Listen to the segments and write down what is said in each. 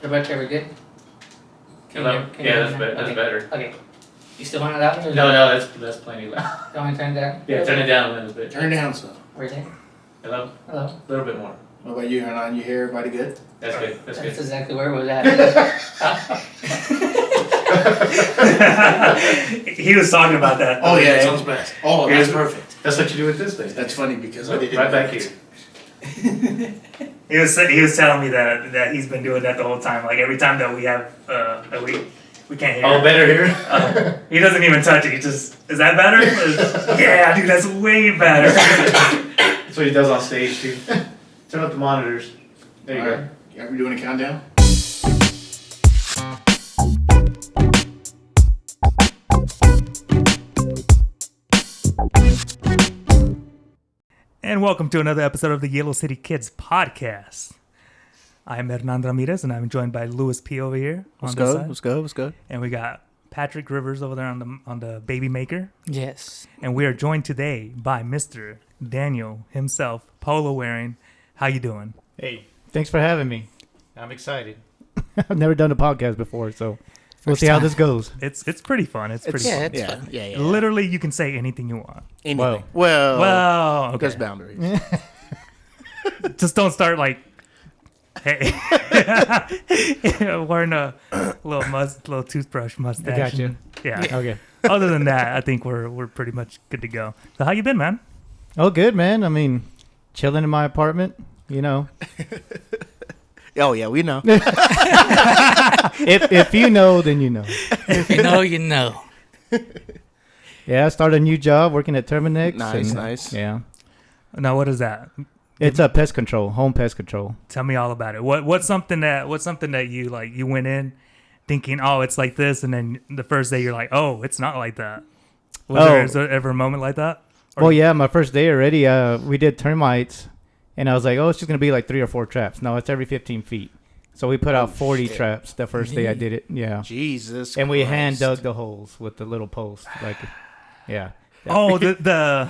Okay, we're good? Hello? Yeah, that's better. Okay. You still want it loud? No, that's plenty loud. Do you want me to turn it down? Yeah, turn it down a little bit. Turn it down some. Right there? Hello? Hello? A little bit more. What about you, Hernan? You hear everybody good? That's good. That's good. That's exactly where it was at. He was talking about that. Oh yeah, it sounds best. Oh, that's perfect. That's what you do with this thing. That's funny because I did it Right back here. He was telling me that he's been doing that the whole time. Like every time that we have we can't hear. Oh, better here? He doesn't even touch it. He just, is that better? Yeah, dude, that's way better. That's what he does on stage too. Turn up the monitors. There you go. Are we doing a countdown? And welcome to another episode of the Yellow City Kids podcast. I'm Hernan Ramirez, and I'm joined by Louis P. over here. What's good? And we got Patrick Rivers over there on the baby maker. Yes. And we are joined today by Mr. Daniel himself, polo wearing. How you doing? Hey, thanks for having me. I'm excited. I've never done a podcast before, so we'll First see how time. this goes. It's pretty fun. It's pretty fun. It's fun. Yeah. Literally, you can say anything you want. Anything. Whoa. Well, Okay. there's boundaries. Just don't start like, hey, wearing a little toothbrush mustache. I got you. Yeah. Okay. Other than that, I think we're pretty much good to go. So how you been, man? Oh, good, man. I mean, chilling in my apartment, you know. Oh yeah, we know. If you know, then you know. If you know, you know. Yeah, I started a new job working at Terminix. Nice. Yeah. Now, what is that? It's a pest control, home pest control. Tell me all about it. What's something that you like? You went in thinking, oh, it's like this, and then the first day you're like, oh, it's not like that. Is there ever a moment like that? Well, yeah, my first day already, we did termites, and I was like, oh, it's just going to be like 3 or 4 traps. No, it's every 15 feet. So we put out 40 traps the first day I did it. Yeah. Jesus. And we Christ. hand dug the holes with the little post. Like, yeah. Oh, that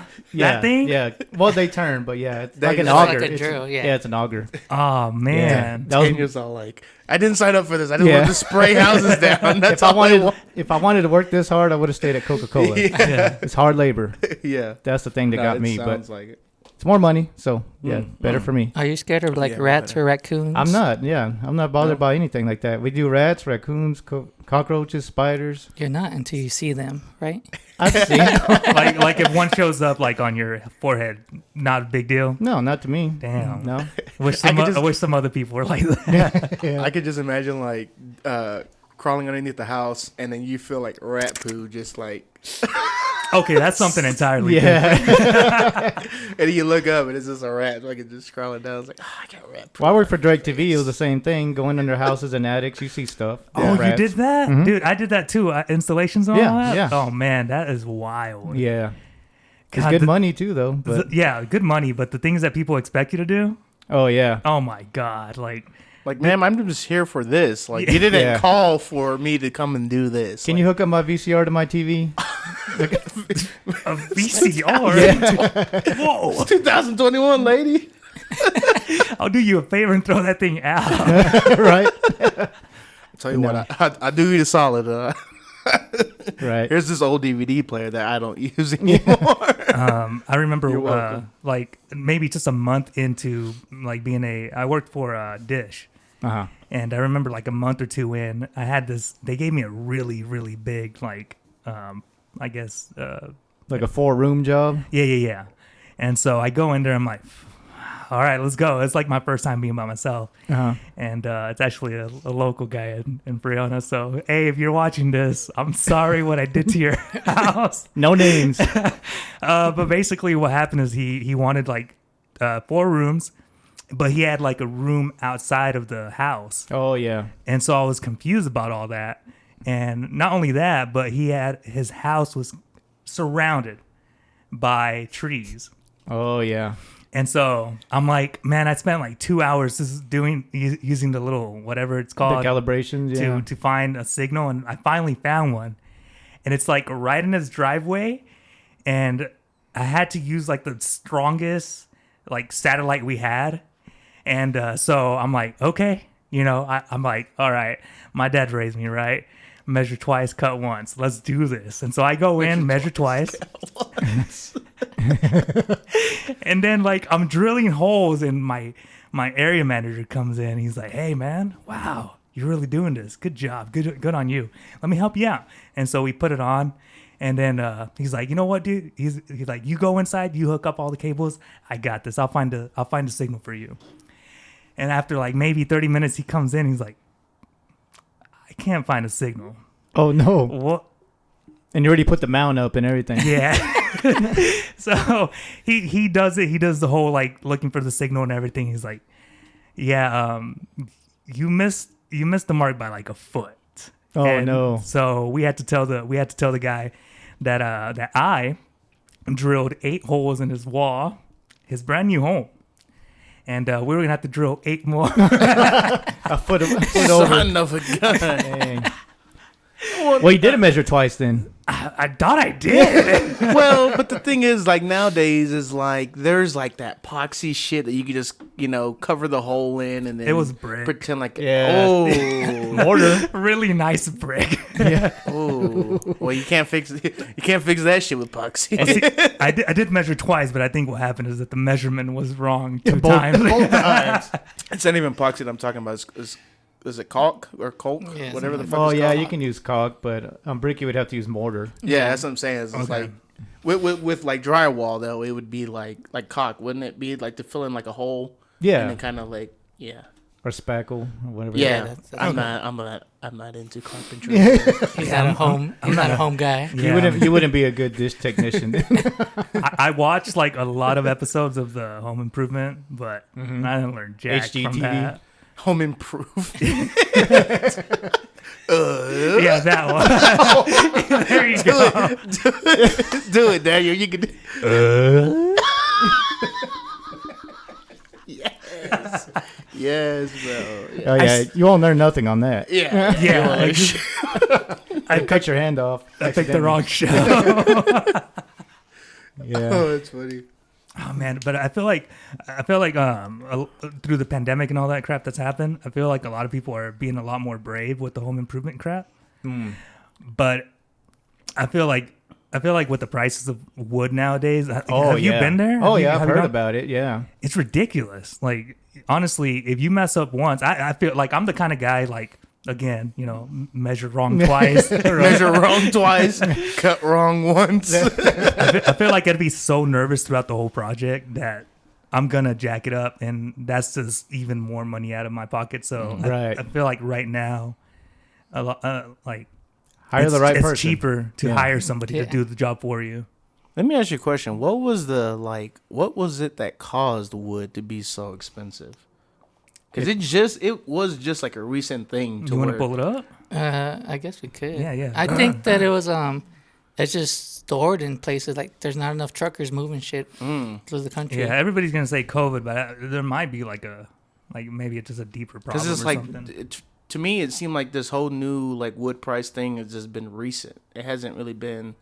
thing? Yeah. Well, they turn, but yeah, it's like an It's auger. like a drill, yeah. Yeah, it's an auger. Oh man. Yeah. That was, Daniel's all like, I didn't sign up for this. I just Yeah. wanted to spray houses down. That's if I wanted to work this hard, I would have stayed at Coca-Cola. Yeah. It's hard labor. Yeah. That's the thing that got me, but Sounds like it. it's more money, so yeah, better for me. Are you scared of like Yeah, rats better. or raccoons? I'm not. Yeah, I'm not bothered by anything like that. We do rats, raccoons, cockroaches, spiders. You're not until you see them, right? I've seen. like if one shows up like on your forehead, not a big deal. No, not to me. Damn. No. I wish some other people were like that. Yeah. I could just imagine like crawling underneath the house, and then you feel like rat poo, just like, Okay, that's something entirely Yeah. and then you look up and it's just a rat, like it's just crawling down. It's like, oh, I got rat poo. Well, I worked for Drake TV. It was the same thing. Going under houses and attics, you see stuff. Oh, Rats. you did that? Mhm. Dude, I did that too. Installations and Yeah, all that? yeah. Oh, man, that is wild. Yeah. It's God, good the- money too, though. But Yeah, good money, but the things that people expect you to do, oh yeah. oh my God. Like, Like, ma'am, I'm just here for this. Like, you didn't Yeah. call for me to come and do this. Can you hook up my VCR to my TV? a VCR? Whoa. It's 2021, lady. I'll do you a favor and throw that thing out. Right. I'll tell you what, I do you the solid. Right. Here's this old DVD player that I don't use anymore. I remember You're welcome. like maybe just a month into like I worked for Dish. Uh-huh. And I remember like a month or two in, I had they gave me a really, really big, like, I guess, Like a 4-room job. yeah. And so I go in there, I'm like, all right, let's go. It's like my first time being by myself. Uh-huh. And it's actually a local guy in Brianna. So, hey, if you're watching this, I'm sorry what I did to your house. No names. But basically what happened is he wanted like 4 rooms, but he had like a room outside of the house. Oh yeah. And so I was confused about all that. And not only that, but his house was surrounded by trees. Oh yeah. And so I'm like, man, I spent like 2 hours just using the little, whatever it's called, The calibrations. Yeah. to find a signal. And I finally found one. And it's like right in his driveway. And I had to use like the strongest like satellite we had. And so I'm like, okay, I'm like, all right, my dad raised me right. Measure twice, cut once. Let's do this. And so I go in, measure twice. And then like I'm drilling holes, and my area manager comes in. He's like, "Hey man, wow, you're really doing this. Good job. Good on you. Let me help you out." And so we put it on. And then he's like, "You know what, dude?" He's like, "You go inside, you hook up all the cables. I got this. I'll find a signal for you." And after like maybe 30 minutes, he comes in. He's like, "I can't find a signal." Oh no! What? And you already put the mount up and everything. Yeah. So he does it. He does the whole like looking for the signal and everything. He's like, "Yeah, you missed the mark by like a foot." Oh And no! So we had to tell the guy that I drilled 8 holes in his wall, his brand new home, and we were gonna have to drill 8 more. A foot over. Son of a gun. Dang. Well, you did measure twice then. I thought I did. Well, but the thing is, like nowadays, is like there's like that epoxy shit that you could just cover the hole in, and then It was brick. pretend like Yeah. oh Mortar. Really nice brick. oh well you can't fix that shit with epoxy. Well, see, I did measure twice, but I think what happened is that the measurement was wrong 2 Both times. times. It's not even epoxy that I'm talking about. Is it caulk or coke? Yeah, Whatever the something fuck. Oh it's yeah, called. you can use caulk, but on brick you would have to use mortar. Yeah, that's what I'm saying. It's Okay. like with like drywall though, it would be like caulk, wouldn't it be? Like to fill in like a hole. And Yeah, then kind of like or spackle or whatever. Yeah, that's- I'm not into carpentry. He's not a home. He's not a home guy. Yeah. You wouldn't be a good dish technician. I watched like a lot of episodes of the Home Improvement, but I didn't learn jack from HGTV. that. Home improvement. Yeah, that one. There you go. Do it, Daniel. You can. Yes. Yes, bro. Yeah. Oh yeah, you won't learn nothing on that. Yeah. Yeah, I cut your hand off. I picked the wrong show. Yeah. Oh, that's funny. Oh man, but I feel like through the pandemic and all that crap that's happened, I feel like a lot of people are being a lot more brave with the home improvement crap. But I feel like with the prices of wood nowadays, have you been there? Oh Have you- yeah, I've have you heard gone- about it. Yeah. It's ridiculous. Like honestly, if you mess up once, I feel like I'm the kind of guy like again, measure wrong twice. Measure wrong twice, cut wrong once. I feel like I'd be so nervous throughout the whole project that I'm gonna jack it up, and that's just even more money out of my pocket. So Right. I feel like right now, like Hire the right it's person. cheaper to Yeah. hire somebody Yeah. to do the job for you. Let me ask you a question. What was it that caused wood to be so expensive? Because it was just like a recent thing. You want to pull it up? I guess we could. Yeah. I think that it was it's just stored in places like there's not enough truckers moving shit through the country. Yeah, everybody's gonna say COVID, but there might be maybe it's just a deeper problem Because it's or like something. to me, it seemed like this whole new like wood price thing has just been recent. It hasn't really been.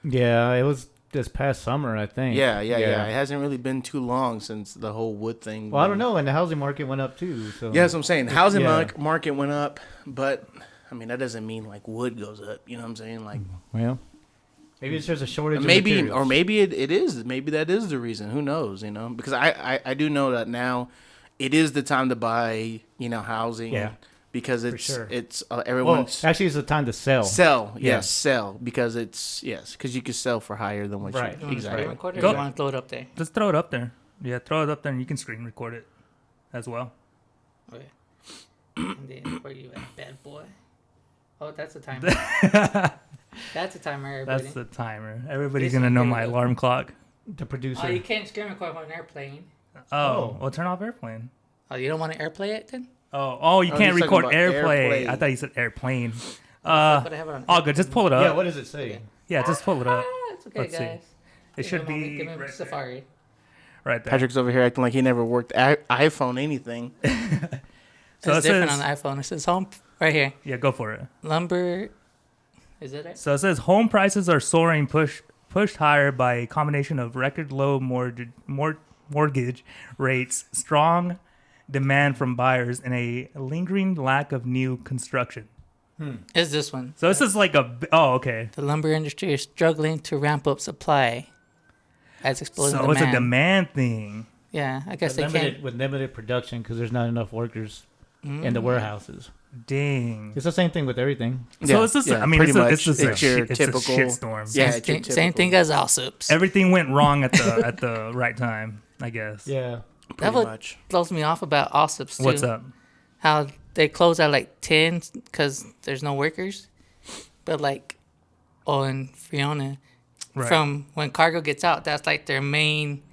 Yeah, it was this past summer, I think. Yeah. It hasn't really been too long since the whole wood thing. Well, I don't know, and the housing market went up too. So Yeah, that's what I'm saying. Housing Yeah. market went up, but I mean that doesn't mean like wood goes up. You know what I'm saying? Like well, maybe it's just a shortage. maybe of materials. or maybe it is. Maybe that is the reason. Who knows? Because I do know that now it is the time to buy housing. Yeah. Because sure. it's Well, everyone's actually, it's the time to sell. sell. Yeah. Yes, sell because because you can sell for higher than what Right. You you want to exactly. screen record it, or Go. you want to throw it up there? Just throw it up there. Yeah, throw it up there, and you can screen record it as well. Okay. And then where you at, bad boy? Oh, that's a timer. That's a timer, everybody. That's the timer. Everybody's This gonna one, know here we my go. alarm clock. The producer. Oh, you can't screen record on an airplane. Oh, well, turn off airplane. Oh, you don't want to airplay it then? Oh, you Oh, can't he's talking record about airplay. airplay. I thought you said airplane. But I have it on All good. Just pull it up. Yeah, what does it say? Yeah, just pull it up. It's okay, Let's see. guys. It Give should me a moment. be Give me right Safari. right there. Patrick's over here acting like he never worked iPhone anything. So It's it different says- on the iPhone. It says home right here. Yeah, go for it. Lumber. Is it it? So it says home prices are soaring, pushed higher by a combination of record low mortgage rates, strong demand from buyers, and a lingering lack of new construction. Is this one? So this is like okay. The lumber industry is struggling to ramp up supply as exploding So demand. it's a demand thing. Yeah, I guess they can't. With limited production because there's not enough workers in the warehouses. Dang. It's the same thing with everything. So it's just, I mean, pretty it's just It's your it's typical. a shitstorm. Yeah, Same, it's your thing, same typical- thing as Allsups. Everything went wrong at the right time, I guess. Yeah. That Pretty what much. blows me off about Allsups too. What's up? How they close at like 10 because there's no workers, but like, in Fiona, Right. from when cargo gets out, that's like their main.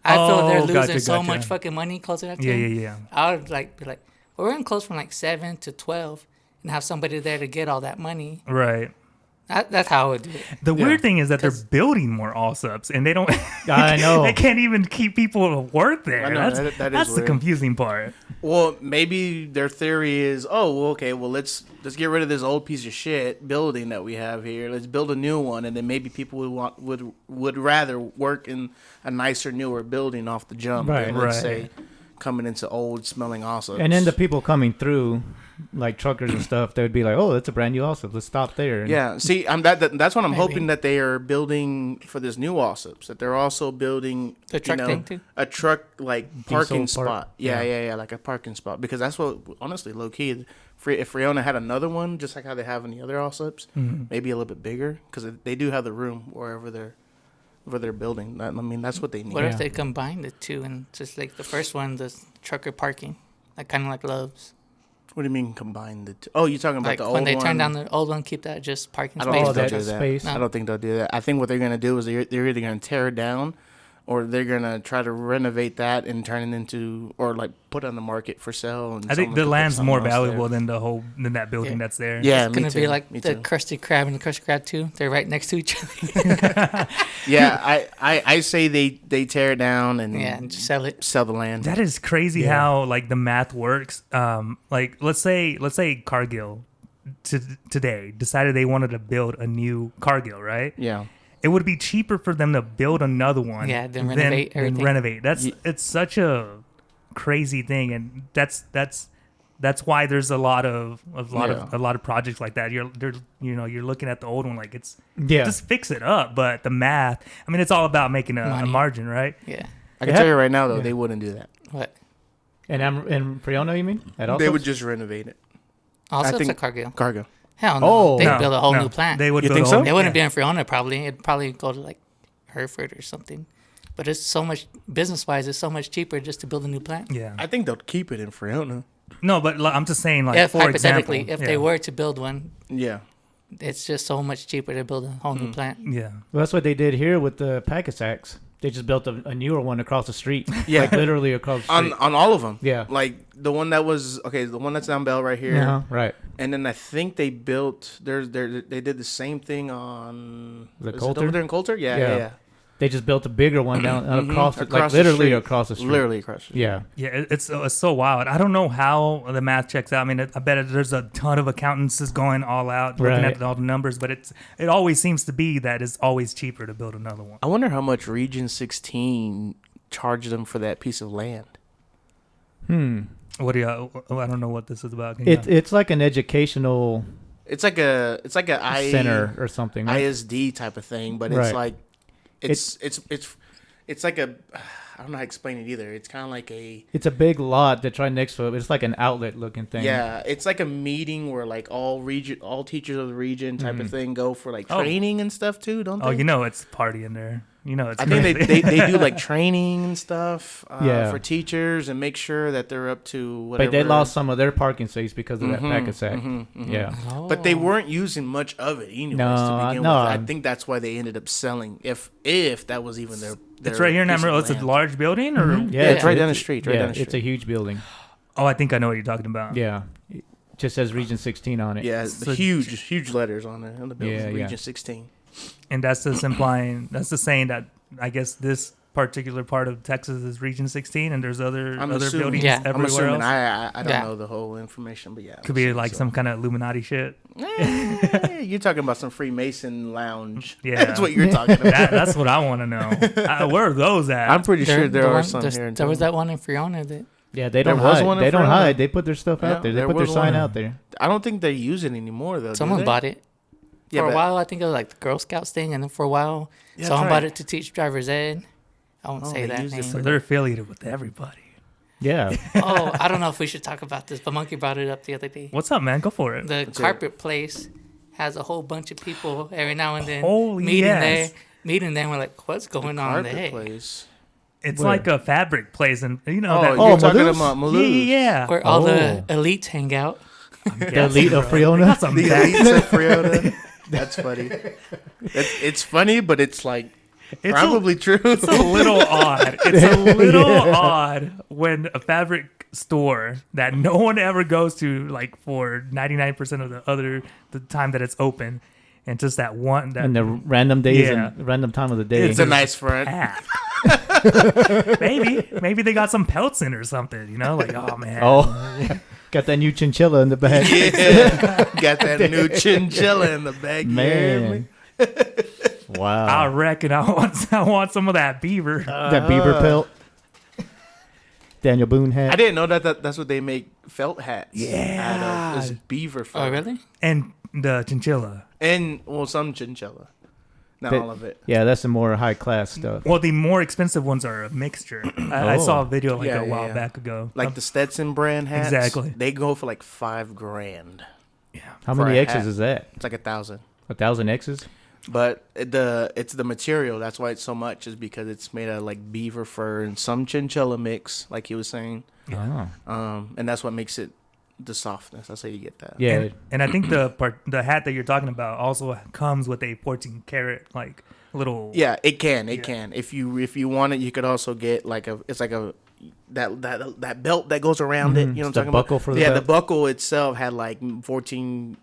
I feel they're losing gotcha, so gotcha. much fucking money closing at 10. Yeah. I would like be like, well, we're gonna close from like 7 to 12 and have somebody there to get all that money. Right. That's how I would do it. The Yeah. weird thing is that they're 'Cause- building more all-subs, and they don't. I know. They can't even keep people to work there. I know, That's that is that's the weird. confusing part. Well, maybe their theory is, let's get rid of this old piece of shit building that we have here. Let's build a new one, and then maybe people would rather work in a nicer, newer building off the jump Right. than let's Right. say coming into old smelling also. And then the people coming through, like truckers and stuff, they would be like, "Oh, that's a brand new also. Let's stop there." And Yeah, see, that's what I'm Maybe. hoping that they are building for this new Allsups. That they're also building The truck thing, too? a truck like parking Diesel park. spot. Yeah, like a parking spot, because that's what honestly, low key, if Riona had another one, just like how they have in the other Allsups, maybe a little bit bigger, because they do have the room wherever they're building. I mean, that's what they need. What Yeah. if they combine the two and just like the first one, the trucker parking, like kind of like Love's. What do you mean combine the two? Oh, you're talking about Like the old when they one? turn down the old one, keep that just parking I don't space. think Oh, they'll that do that. space. I don't think they'll do that. I think what they're gonna do is they're either gonna tear it down, or they're gonna try to renovate that and turn it into, or like put it on the market for sale. And I think someone the could put land's something more else valuable there. than that building Yeah. that's there. Yeah, It's me gonna too. be like me the too. Krusty Krab and the Krusty Krab 2. They're right next to each other. Yeah, I say they tear it down and Yeah, and just sell it. sell the land. That is crazy Yeah. how like the math works. Like let's say Cargill today decided they wanted to build a new Cargill, right? Yeah, It would be cheaper for them to build another one, Yeah, than renovate than everything. renovate. It's such a crazy thing, and that's why there's a lot of projects like that. You're looking at the old one like it's Yeah. just fix it up, but the math. I mean, it's all about making a Money. margin, right? Yeah. I can Yeah. tell you right now though, Yeah. they wouldn't do that. What? And Friona, you mean? At They Allsups? would just renovate it. Also, think- it's a Cargill. Cargo. Hell no. Oh. They'd No, build a whole no. new plant. They would You build think a so? whole- It wouldn't yeah. be in Friona probably. It'd probably go to like Hereford or something. But it's so much business wise. It's so much cheaper just to build a new plant. Yeah. I think they'll keep it in Friona. No, but I'm just saying, like, If for hypothetically, example, if they were to build one, Yeah. it's just so much cheaper to build a whole new plant. yeah. Well, that's what they did here with the packet sacks. They just built a newer one across the street. Yeah. Like literally across the street. On all of them. Yeah. Like the one that was the one that's down Bell right here. Uh-huh, right. And then I think they built they did the same thing on The is it Coulter? over there in Coulter? Yeah, Yeah. yeah. They just built a bigger one down across, Across like the literally street. across the street. Literally across the street. Yeah. Yeah, it's so wild. I don't know how the math checks out. I mean, I bet there's a ton of accountants is going all out looking Right. at all the numbers, but it always seems to be that it's always cheaper to build another one. I wonder how much Region 16 charged them for that piece of land. What do you? I don't know what this is about. Can you- It's like an educational It's like a center or something. Right? ISD type of thing, but it's Right. like it's like a I don't know how to explain it either. It's kind of like a It's a big lot that's right next to it. It's like an outlet looking thing. yeah, it's like a meeting where like all teachers of the region type of thing go for like Oh. training and stuff too, don't they? Oh, you know it's party in there. You know it's. I think crazy. they do like training and stuff Yeah. for teachers and make sure that they're up to whatever. But they lost some of their parking space because of that packet sack. Yeah. But they weren't using much of it anyways No, to begin no. with. I think that's why they ended up selling. If that was even their It's right here in piece of Amarillo. It's a land. large building, or Yeah, it's right down the street. Right yeah, down the street. it's a huge building. oh, I think I know what you're talking about. Yeah. It just says Region 16 on it. Yeah, So- huge letters on it on the building. Yeah, yeah. Region 16. And that's just implying. That's just saying that I guess this particular part of Texas is Region 16, and there's other I'm other assuming. buildings Yeah. I'm everywhere assuming. else. I don't Yeah. know the whole information, but yeah. Could be like some kind of Illuminati shit. You're talking about some Freemason lounge. Yeah. That's what you're talking about. That's what I want to know. Where are those at? I'm pretty sure there are one- some there's- here. In There was town. that one in Friona that Yeah, they There don't was hide. one in They don't Fresno. hide. They put their stuff Yeah, out there. They there put their was sign one. out there. I don't think they use it anymore though. do Someone they? bought it. Yeah, For a but- while, I think it was like the Girl Scouts thing, and then for a while, Yeah, someone that's bought right. it to teach driver's ed. I won't Oh, say they that used it name. So they're affiliated with everybody. Yeah. Oh, I don't know if we should talk about this, but Monkey brought it up the other day. What's up, man? Go for it. The What's carpet place has a whole bunch of people every now and then Holy meeting yes. there. Meeting there, we're like, what's going on Carpet there? place. It's Where? like a fabric place, and you know Oh, that. you're talking Maloof? about yeah, Maloof. yeah. Where all the Oh. elites hang out. The elite of They got Friona. some The bad- elites of Friona. That's funny. It's funny, but it's like It's probably true. It's a little odd. It's a little odd when a fabric store that no one ever goes to, like for 99% of the time that it's open, and just that one that And the random days Yeah. and random time of the day. It's a nice front. packed. maybe they got some pelts in or something. You know, like oh man. Oh, got that new chinchilla in the back. Yeah, got that new chinchilla in the bag. Man. I Wow. reckon I want some of that beaver. That beaver pelt. Daniel Boone hat. I didn't know that's what they make felt hats. Yeah. out of, is beaver fur. Oh, really? And the chinchilla. And well, some chinchilla, not That- all of it. Yeah, that's the more high class stuff. Well, the more expensive ones are a mixture. I saw a video like Yeah, a yeah, while yeah. back ago. Like the Stetson brand hats. Exactly. They go for like $5,000. How for many a X's hat. is that? It's like 1,000. 1,000 X's? But it's the material. That's why it's so much. Is because it's made out of like beaver fur and some chinchilla mix, like he was saying. Oh. And that's what makes it the softness. That's how you get that. Yeah. And I think the hat that you're talking about also comes with a 14 karat like little. Yeah, it can. It Yeah. can. If you want it, you could also get like that belt that goes around it. You know what I'm The talking buckle about? for the yeah, belt? the buckle itself had like 14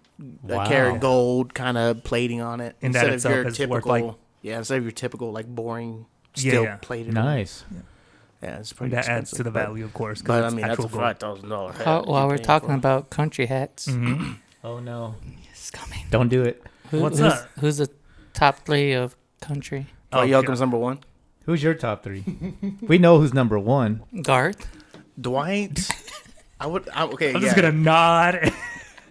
Wow. karat gold kind of plating on it And that instead of itself your is typical. worth, like- instead of your typical like boring steel Yeah. plated. on it. Nice. Yeah, it's pretty. That adds to the expensive, but- value, of course. 'cause But I it's mean, that's a actual gold. $5,000 hat. While you're we're paying talking for. about country hats, Mhm. Oh, no. it's coming. Don't do it. What's who's, up? Who's the top 3 of country? Oh, Oh, Yoakum's God. number 1. Who's your top 3? We know who's number 1. Garth. Dwight. Okay. I'm just gonna nod.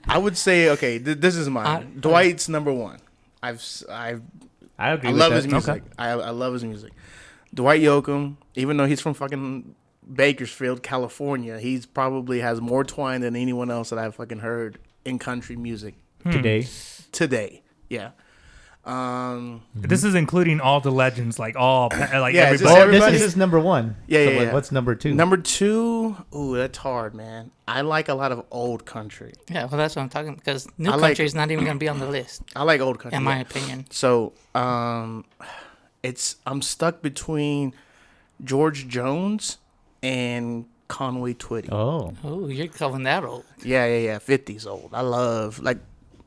I would say okay. This is mine. Dwight's number 1. I I agree with love that. his music. I love his music. Dwight Yoakam, even though he's from fucking Bakersfield, California, he's probably has more twine than anyone else that I've fucking heard in country music Today. today. Yeah. This is including all the legends, like like Yeah, it's just everybody. Oh, everybody- this is number 1. Yeah, So yeah, yeah. What's number 2? Number 2, ooh, that's hard, man. I like a lot of old country. Yeah, well, that's what I'm talking because new I like- country is not even going to be on the list, I like old country. in my yeah. opinion. So, I'm stuck between George Jones and Conway Twitty. Oh. Oh, you're calling that old. Yeah, 50s old. I love, like,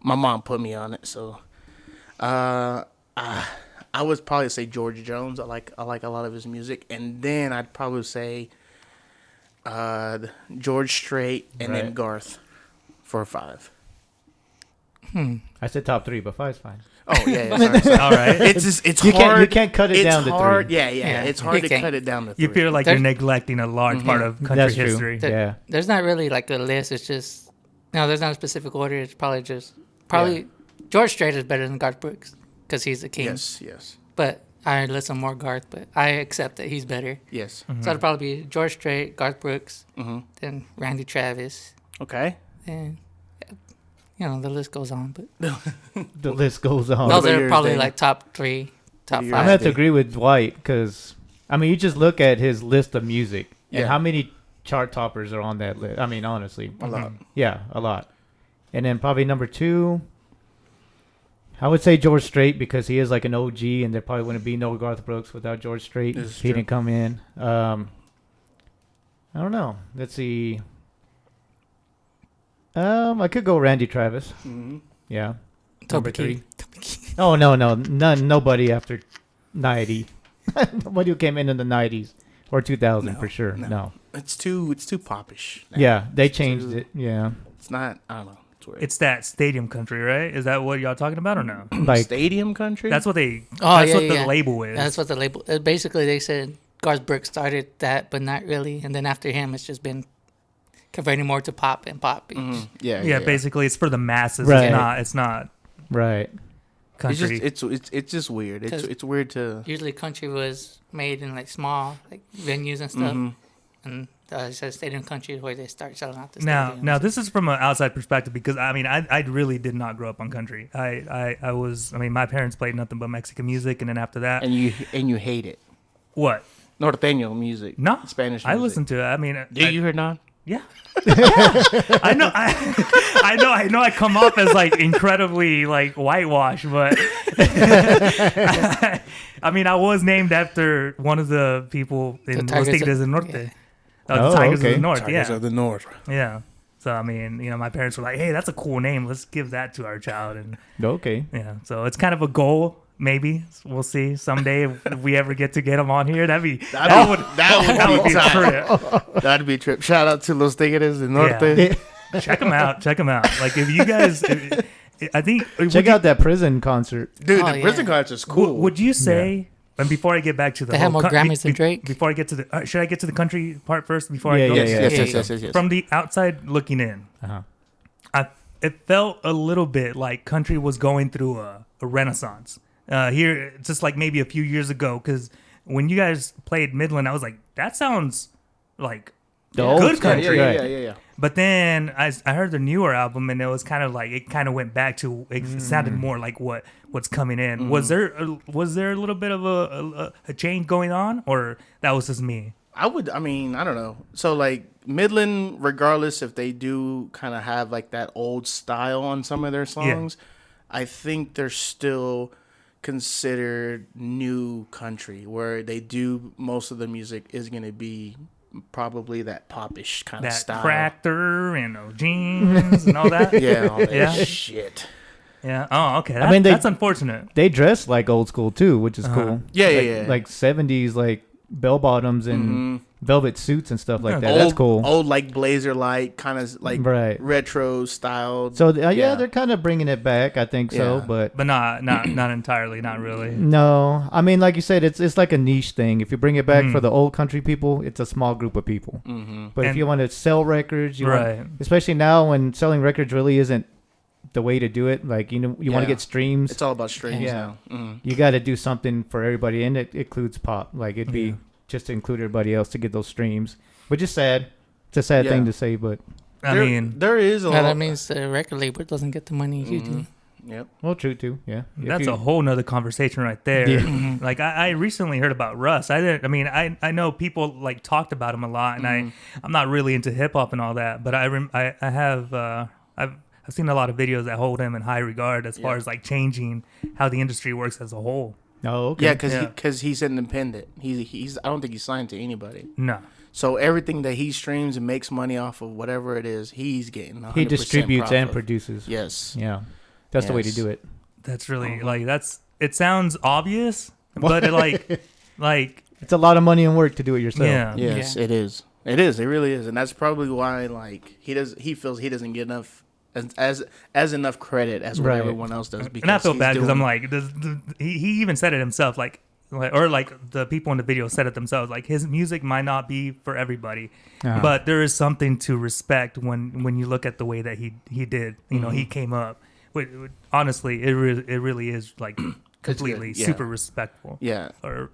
my mom put me on it, so I would probably say George Jones. I like a lot of his music, and then I'd probably say George Strait and then Right. Garth for 5. I said top 3, but 5's fine. Oh yeah, sorry. All right. It's just, it's You hard. can't cut it it's down to 3. hard. Yeah, Yeah, it's you hard to can't. cut it down to 3. You feel like There's- you're neglecting a large part of country That's true. history. Yeah. There's not really like a list. It's just there's not a specific order. It's probably just George Strait is better than Garth Brooks because he's the king. Yes. But I listen more Garth, but I accept that he's better. Yes. So it'd probably be George Strait, Garth Brooks, Mm-hmm. then Randy Travis, Okay. and the list goes on. But The list goes on. those about are yours, probably Daniel? like top 3, top are yours? I'm 5. gonna have to agree with Dwight because, I mean, you just look at his list of music and Yeah. how many chart toppers are on that list. I mean, honestly, A lot. yeah, a lot. And then probably number 2, I would say George Strait because he is like an OG, and there probably wouldn't be no Garth Brooks without George Strait. This is He true. didn't come in. I don't know. Let's see. I could go Randy Travis. Mm-hmm. Yeah. Toby Number 3. Keith. Oh no, nobody after 90. Nobody who came in the 90s or 2000 No, for sure. no. No. It's too popish. now. Yeah, they It's changed too- it. Yeah, It's not. I don't know. It's weird. It's that stadium country, right? Is that what y'all talking about or no? like Stadium country. That's what they. Oh, that's yeah, what yeah, the yeah. label is. That's what the label. Basically, they said Garth Brooks started that, but not really. And then after him, it's just been converting more to pop and pop. Mhm. Yeah, Yeah, basically it's for the masses. Right. It's not Right. country. It's just weird. It's weird to. Usually country was made in like small like venues and stuff. Mhm. And it says stadium country where they start selling out the Now, stadiums. now this is from an outside perspective because I mean I really did not grow up on country. I mean my parents played nothing but Mexican music, and then after that, And you hate it. what? Norteño music. No, Spanish music. I listen to it. I mean, Do you hear none? Yeah. I know. I know. I come off as like incredibly like whitewashed, but I mean, I was named after one of the people in The Los Tigers Tigres del Norte. yeah. The Oh, Tigers okay. of the North. Tigers Yeah. of the North. Yeah. So I mean, my parents were like, "Hey, that's a cool name. Let's give that to our child." And Okay. yeah, so it's kind of a goal. Maybe we'll see someday if we ever get them on here. That would That would be a tight. trip. That'd be a trip. Shout out to Los Tigres del Norte. Yeah. Check them out. Check them out. Like if you guys, I think Check out that prison concert. Dude, Oh, the yeah. prison cards is cool. Would you say? And before I get back to the They have whole more Grammys than Drake? Before I get to the, should I get to the country part first before Yeah, I go? yeah, yes, yeah. yes. From the outside looking in, Uh-huh. it felt a little bit like country was going through a renaissance. Here, just like maybe a few years ago, because when you guys played Midland, I was like, that sounds like The old good stuff, country. right. Yeah. But then I heard the newer album, and it was kind of like it kind of went back to it sounded more like what's coming in. Was there a little bit of a change going on, or that was just me? I don't know. So like Midland, regardless if they do kind of have like that old style on some of their songs, I think they're still considered new country, where they do most of the music is going to be probably that popish kind of That style. tractor and jeans and all that. Yeah, all that Yeah. shit. Yeah. Oh, okay. I mean, That's unfortunate. They dress like old school too, which is Uh-huh. cool. Yeah, like, yeah. Like 70s, like bell bottoms and velvet suits and stuff like Yeah. that. Old, That's cool. Old like blazer like kind of like Right. retro style. So yeah, they're kind of bringing it back. I think so, Yeah. but But not entirely. Not really. no. I mean, like you said, it's like a niche thing. If you bring it back Mm. for the old country people, it's a small group of people. Mm-hmm. But if And- you want to sell records, Right. especially now when selling records really isn't the way to do it. Like you want to Yeah. get streams. It's all about streams Yeah. now. Mm-hmm. You got to do something for everybody, and it includes pop. Like it'd be Yeah. just to include everybody else to get those streams, which is sad. It's a sad thing Yeah. to say, but I mean, there is a No, lot. that means the record label doesn't get the money you do. Yep. well, true too. Yeah, that's a whole nother conversation right there. Yeah. Like I recently heard about Russ. I know people like talked about him a lot, and I'm not really into hip hop and all that, but I've seen a lot of videos that hold him in high regard as far as like changing how the industry works as a whole. Oh, okay. Yeah, Yeah. because he's independent. He's I don't think he's signed to anybody. No. So everything that he streams and makes money off of, whatever it is, he's getting 100% He distributes profit. and produces. Yes. Yeah, that's the way to Yes. do it. That's really like it sounds obvious, but it like It's a lot of money and work to do it yourself. yeah. Yes, Yeah. it is. It is. It really is, and that's probably why like he feels he doesn't get enough as enough credit as what Right. everyone else does. Because And I feel he's bad because doing- I'm like, he even said it himself, like the people in the video said it themselves, like his music might not be for everybody, Uh-huh. but there is something to respect when you look at the way that he did. You know, he came up. Honestly, it really is like completely yeah. super respectful. yeah. Or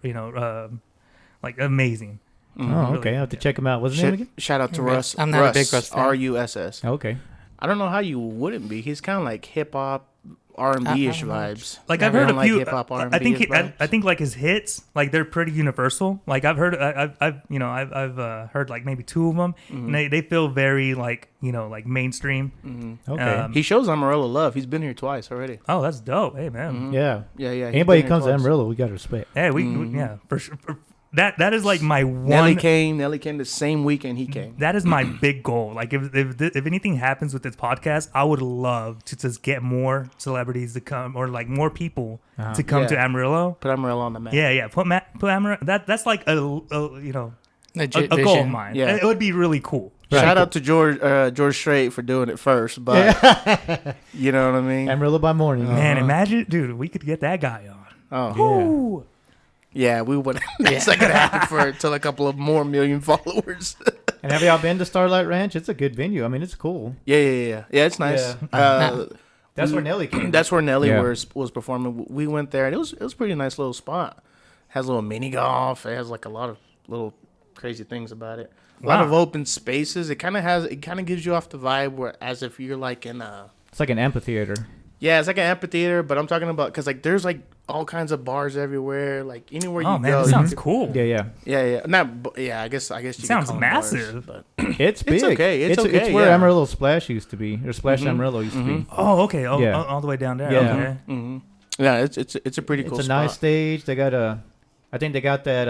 like amazing. Oh, Really, okay. I'll have to check him out. What's his name again? Shout out to Russ. Russ. I'm not a big Russ fan. Russ. Okay. I don't know how you wouldn't be. He's kind of like hip hop, R&B ish vibes. Like I've Never heard a like few. hip-hop, I R&B think -ish vibes? I think like his hits, like they're pretty universal. Like I've heard I've heard like maybe two of them, and they feel very like like mainstream. Okay. He shows Amarillo love. He's been here twice already. Oh, that's dope. Hey man. Yeah. Yeah. He's Anybody been here comes to twice. Amarillo, we got respect. Hey, we yeah for sure. That is like my Nelly one. came the same weekend he came. That is my big goal. Like if anything happens with this podcast, I would love to just get more celebrities to come or like more people to come to Yeah. Amarillo. Put Amarillo on the map. Yeah. Put Amarillo. That's like a Legit a goal of vision. mine. Yeah. It would be really cool. Shout out to George Strait for doing it first, but you know what I mean. Amarillo by morning. Man, imagine, dude, we could get that guy on. Oh, Yeah. Ooh. Yeah, we wouldn't. It's not gonna happen for till a couple of more million followers. And have y'all been to Starlight Ranch? It's a good venue. I mean, it's cool. Yeah. It's nice. Yeah. That's where Nelly came. That's where Nelly Yeah. was performing. We went there, and it was a pretty nice little spot. Has a little mini golf. It has like a lot of little crazy things about it. A lot of open spaces. It kind of gives you off the vibe where as if you're like in a. It's like an amphitheater. Yeah, it's like an amphitheater, but I'm talking about because like there's like all kinds of bars everywhere. Like anywhere Oh you man, go, that sounds cool. Yeah. yeah. I guess you Sounds could call them massive. bars, but It's big. okay. It's okay, It's where yeah. Amarillo Splash used to be, or Splash Amarillo used to be. Oh, okay. Oh, Yeah. all the way down there. Yeah. Okay. yeah, it's a pretty It's cool a spot. nice stage. They got I think they got that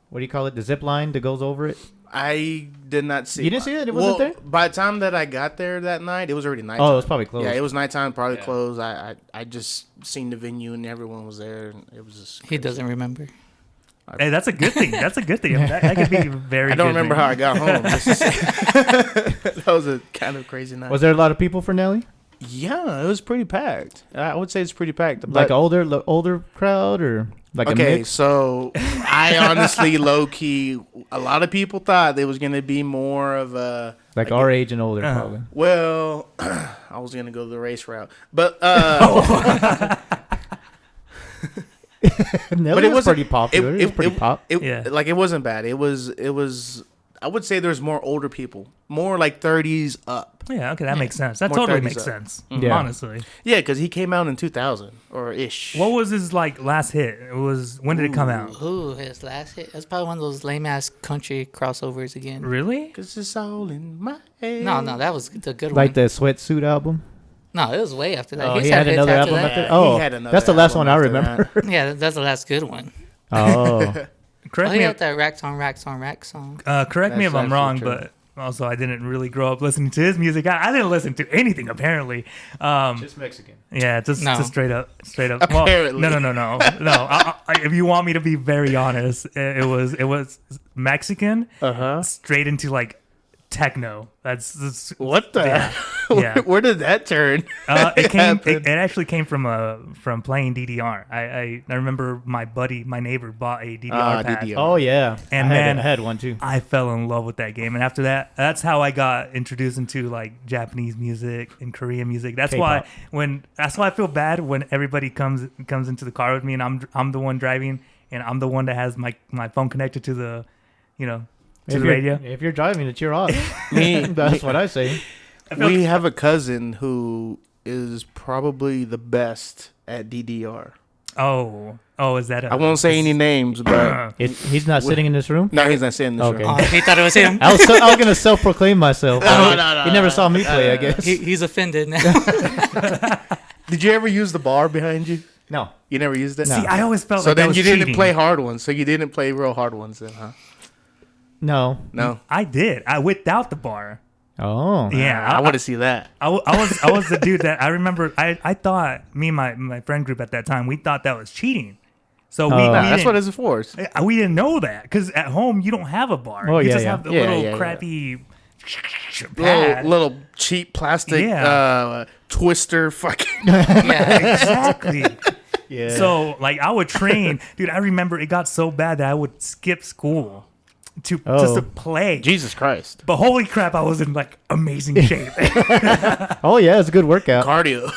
what do you call it? The zip line that goes over it. I did not see. You didn't see it? It wasn't there? By the time that I got there that night, it was already nighttime. Oh, it was probably closed. Yeah, it was nighttime, probably closed. I just seen the venue and everyone was there, and it was just. He crazy. doesn't remember. Hey, that's a good thing. That's a good thing. That could be very. I don't good remember thing. how I got home. that was a kind of crazy night. Was there a lot of people for Nelly? Yeah, it was pretty packed. I would say it's pretty packed. Like But- older crowd or like a okay, mix? so I honestly, low key, a lot of people thought there was gonna be more of a Like our age and older, Uh-huh. probably. well. I was gonna go the race route, but Nelly but it was wasn't pretty popular. It was pretty pop. Yeah. Like it wasn't bad. It was. I would say there's more older people, more like 30s up. Yeah. Okay, that makes sense. That More totally 30s makes up. sense. Yeah. Honestly. Yeah, because he came out in 2000 or ish. What was his like last hit? It was when did it come out? Ooh, his last hit. That's probably one of those lame ass country crossovers again. Really? Because it's all in my head. No, that was the good Like one. the Sweatsuit album. No, it was way after that. Oh, He's he had hits another after album that. after. Yeah, Oh, he had another that's the last one album I after remember. Yeah, that's the last good one. Oh, Correct Oh, he me. had that Racks on Racks on Racks song. Correct me That's if I'm actually wrong, true. but also I didn't really grow up listening to his music. I didn't listen to anything apparently. just Mexican. Yeah, just No. straight up. Apparently. Well, no. If you want me to be very honest, it was Mexican, straight into like techno. That's What the? Yeah. Where, Yeah. where did that turn? It came. happened? It actually came from playing DDR. I remember my neighbor bought a DDR pad. DDR. Oh yeah, And I had one too. I fell in love with that game, and after that, that's how I got introduced into like Japanese music and Korean music. That's K-pop. why I feel bad when everybody comes into the car with me, and I'm the one driving, and I'm the one that has my phone connected to the, to the radio. If you're driving, it's your off. Me, That's what I say. we have a cousin who is probably the best at DDR. Oh, is that? I won't say any names, but He's not sitting in this room. no, he's not saying this. Okay. Room. Oh, he thought it was him. I was going to self-proclaim myself. No, He never saw me play, I guess. He's offended now. Did you ever use the bar behind you? No. You never used it. No. See, I always felt So like that then was you didn't cheating. play hard ones. So you didn't play real hard ones, then, huh? No. No. I did. I without the bar. Oh. Yeah, I want to see that. I was the dude that I remember. I thought me and my friend group at that time, we thought that was cheating. So we Oh. Nah, that's didn't- what it's for. we didn't know that because at home you don't have a bar. Oh, you yeah, just yeah. have the Yeah, little yeah. crappy pad. Little cheap plastic Yeah. twister fucking. Yeah. Exactly. Yeah. So like I would train, dude. I remember it got so bad that I would skip school to just Oh. to play. Jesus Christ. But holy crap, I was in like amazing shape. Oh yeah, it's a good workout. Cardio.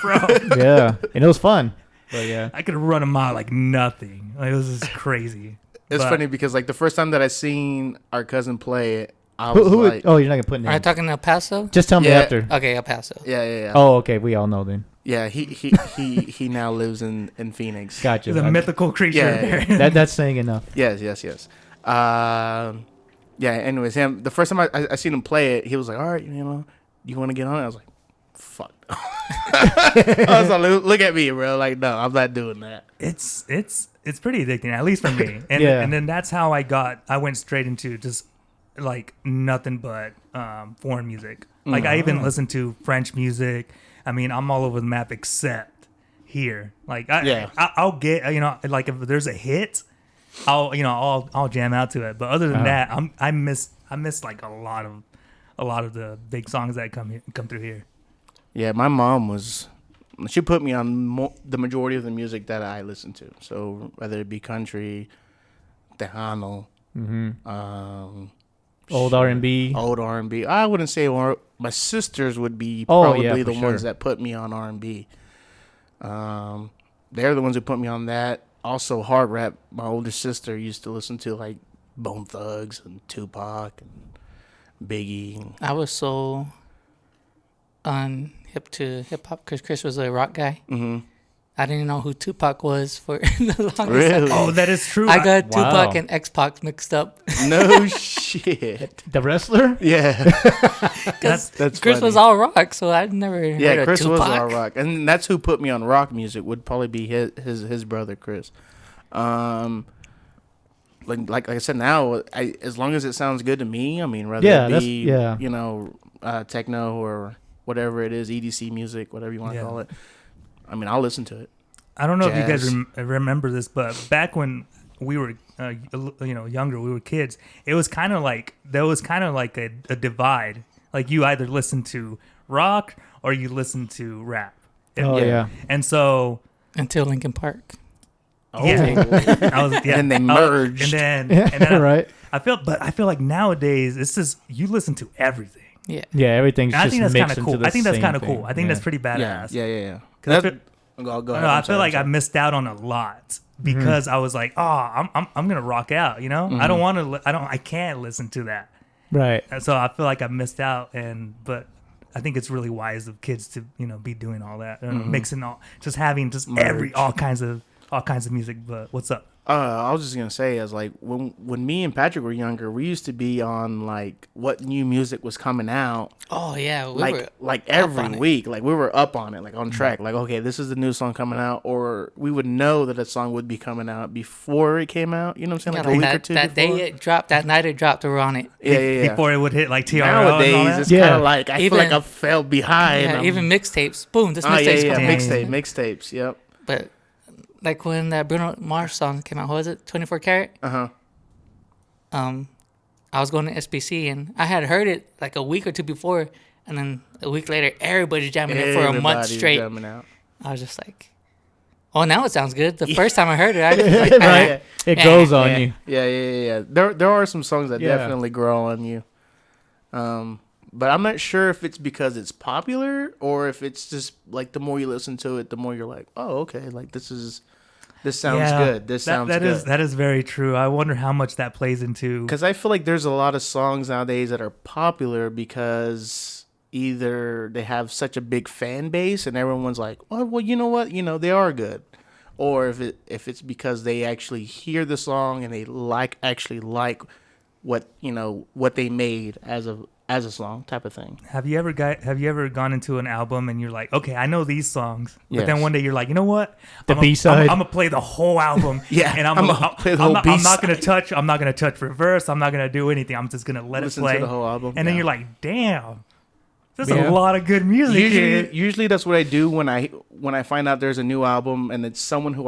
Yeah, and it was fun. But yeah. I could run a mile like nothing. Like, it was just crazy. It's But- funny because like the first time that I seen our cousin play it, I Who? was like, Oh, you're not gonna put Are you names. talking El Paso? Just tell me Yeah. after. Okay, El Paso. yeah. Oh, okay. We all know then. Yeah, he now lives in Phoenix. Gotcha. He's a mythical creature Yeah, there. That's saying enough. Yes. Yeah. Anyways, him. The first time I seen him play it, he was like, "All right, you want to get on it?" I was like, "Fuck." I was like, "Look at me, bro. Like, no, I'm not doing that." It's pretty addicting, at least for me. And Yeah. and then that's how I went straight into just like nothing but foreign music. Like I even listened to French music. I mean, I'm all over the map except here. Like I'll get like if there's a hit, I'll jam out to it. But other than that, I miss like a lot of the big songs that come through here. Yeah, my mom she put me on the majority of the music that I listen to. So whether it be country, Tejano, Old R&B. old R&B. I wouldn't say my sisters would be Oh, probably yeah, the for ones sure. that put me on R&B. They're the ones who put me on that. Also, hard rap. My older sister used to listen to like Bone Thugs and Tupac and Biggie. I was so hip to hip hop because Chris was a rock guy. Mm-hmm. I didn't know who Tupac was for the longest Really? time. Oh, that is true. I got Wow. Tupac and X-Pac mixed up. No shit. The wrestler? Yeah. Because That's Chris funny. was all rock, so I'd never heard Yeah, of Chris Tupac. was all rock, and that's who put me on rock music. Would probably be his brother Chris. Like I said, now as long as it sounds good to me, I mean, whether Yeah, it that's- be yeah. techno or whatever it is, EDC music, whatever you want to Yeah. call it. I mean, I'll listen to it. I don't know if you guys Jazz. remember this, but back when we were, younger, we were kids. It was kind of like there was kind of like a divide. Like you either listen to rock or you listen to rap. Oh, yeah. And so Until Linkin Park. yeah, I was And they I was- merged. and then Right. I feel like nowadays it's just you listen to everything. Yeah. Yeah, everything's And I just think that's kind mixed of into cool. the I think that's same kind of thing. cool. I think Yeah. that's pretty badass. Yeah. 'Cause I That's- feel- go I ahead. don't know, I I'm feel sorry, like I'm I sorry. missed out on a lot because I was like, oh, I'm gonna rock out. You know, I don't want to. I can't listen to that. Right. And so I feel like I missed out. But I think it's really wise of kids to be doing all that, mixing just having Merge. all kinds of music. But what's up? I was just gonna say, as like when me and Patrick were younger, we used to be on like what new music was coming out, Oh, yeah. We were like on every it. week, like we were up on it, like on track, like okay, this is the new song coming out, or we would know that a song would be coming out before it came out. You know what I'm saying? Yeah, Like a week that, or two that before. day it dropped, that night it dropped, we were on it. Yeah. Before it would hit like TRL and all Nowadays, that? it's Yeah. kind of like I feel like Even- I fell behind. Yeah, even mixtapes. Boom, this oh mixtape's yeah, coming out. mixtapes. Yep. But like when that Bruno Mars song came out, what was it? 24 Karat? Uh huh. I was going to SBC and I had heard it like a week or two before, and then a week later, everybody's jamming it for a month straight. Out. I was just like, oh, now it sounds good. The first time I heard it, I Right. It grows on you. Yeah. There are some songs that Yeah. definitely grow on you. But I'm not sure if it's because it's popular or if it's just like the more you listen to it, the more you're like, oh, okay, like this sounds good. This sounds good. That is very true. I wonder how much that plays into. Because I feel like there's a lot of songs nowadays that are popular because either they have such a big fan base and everyone's like, oh, well, you know what? They are good. Or if it's because they actually hear the song and they actually like what they made as a song type of thing. Have you ever gone into an album and you're like, okay, I know these songs, but Yes. then one day you're like, you know what? The B-side. I'm gonna play the whole album. Yeah, and I'm gonna play the whole I'm not gonna B-side. touch reverse. I'm not gonna do anything. I'm just gonna let Listen it play. to the whole album. And then Yeah. you're like, damn, there's Yeah. a lot of good music here. Usually that's what I do when I find out there's a new album and it's someone who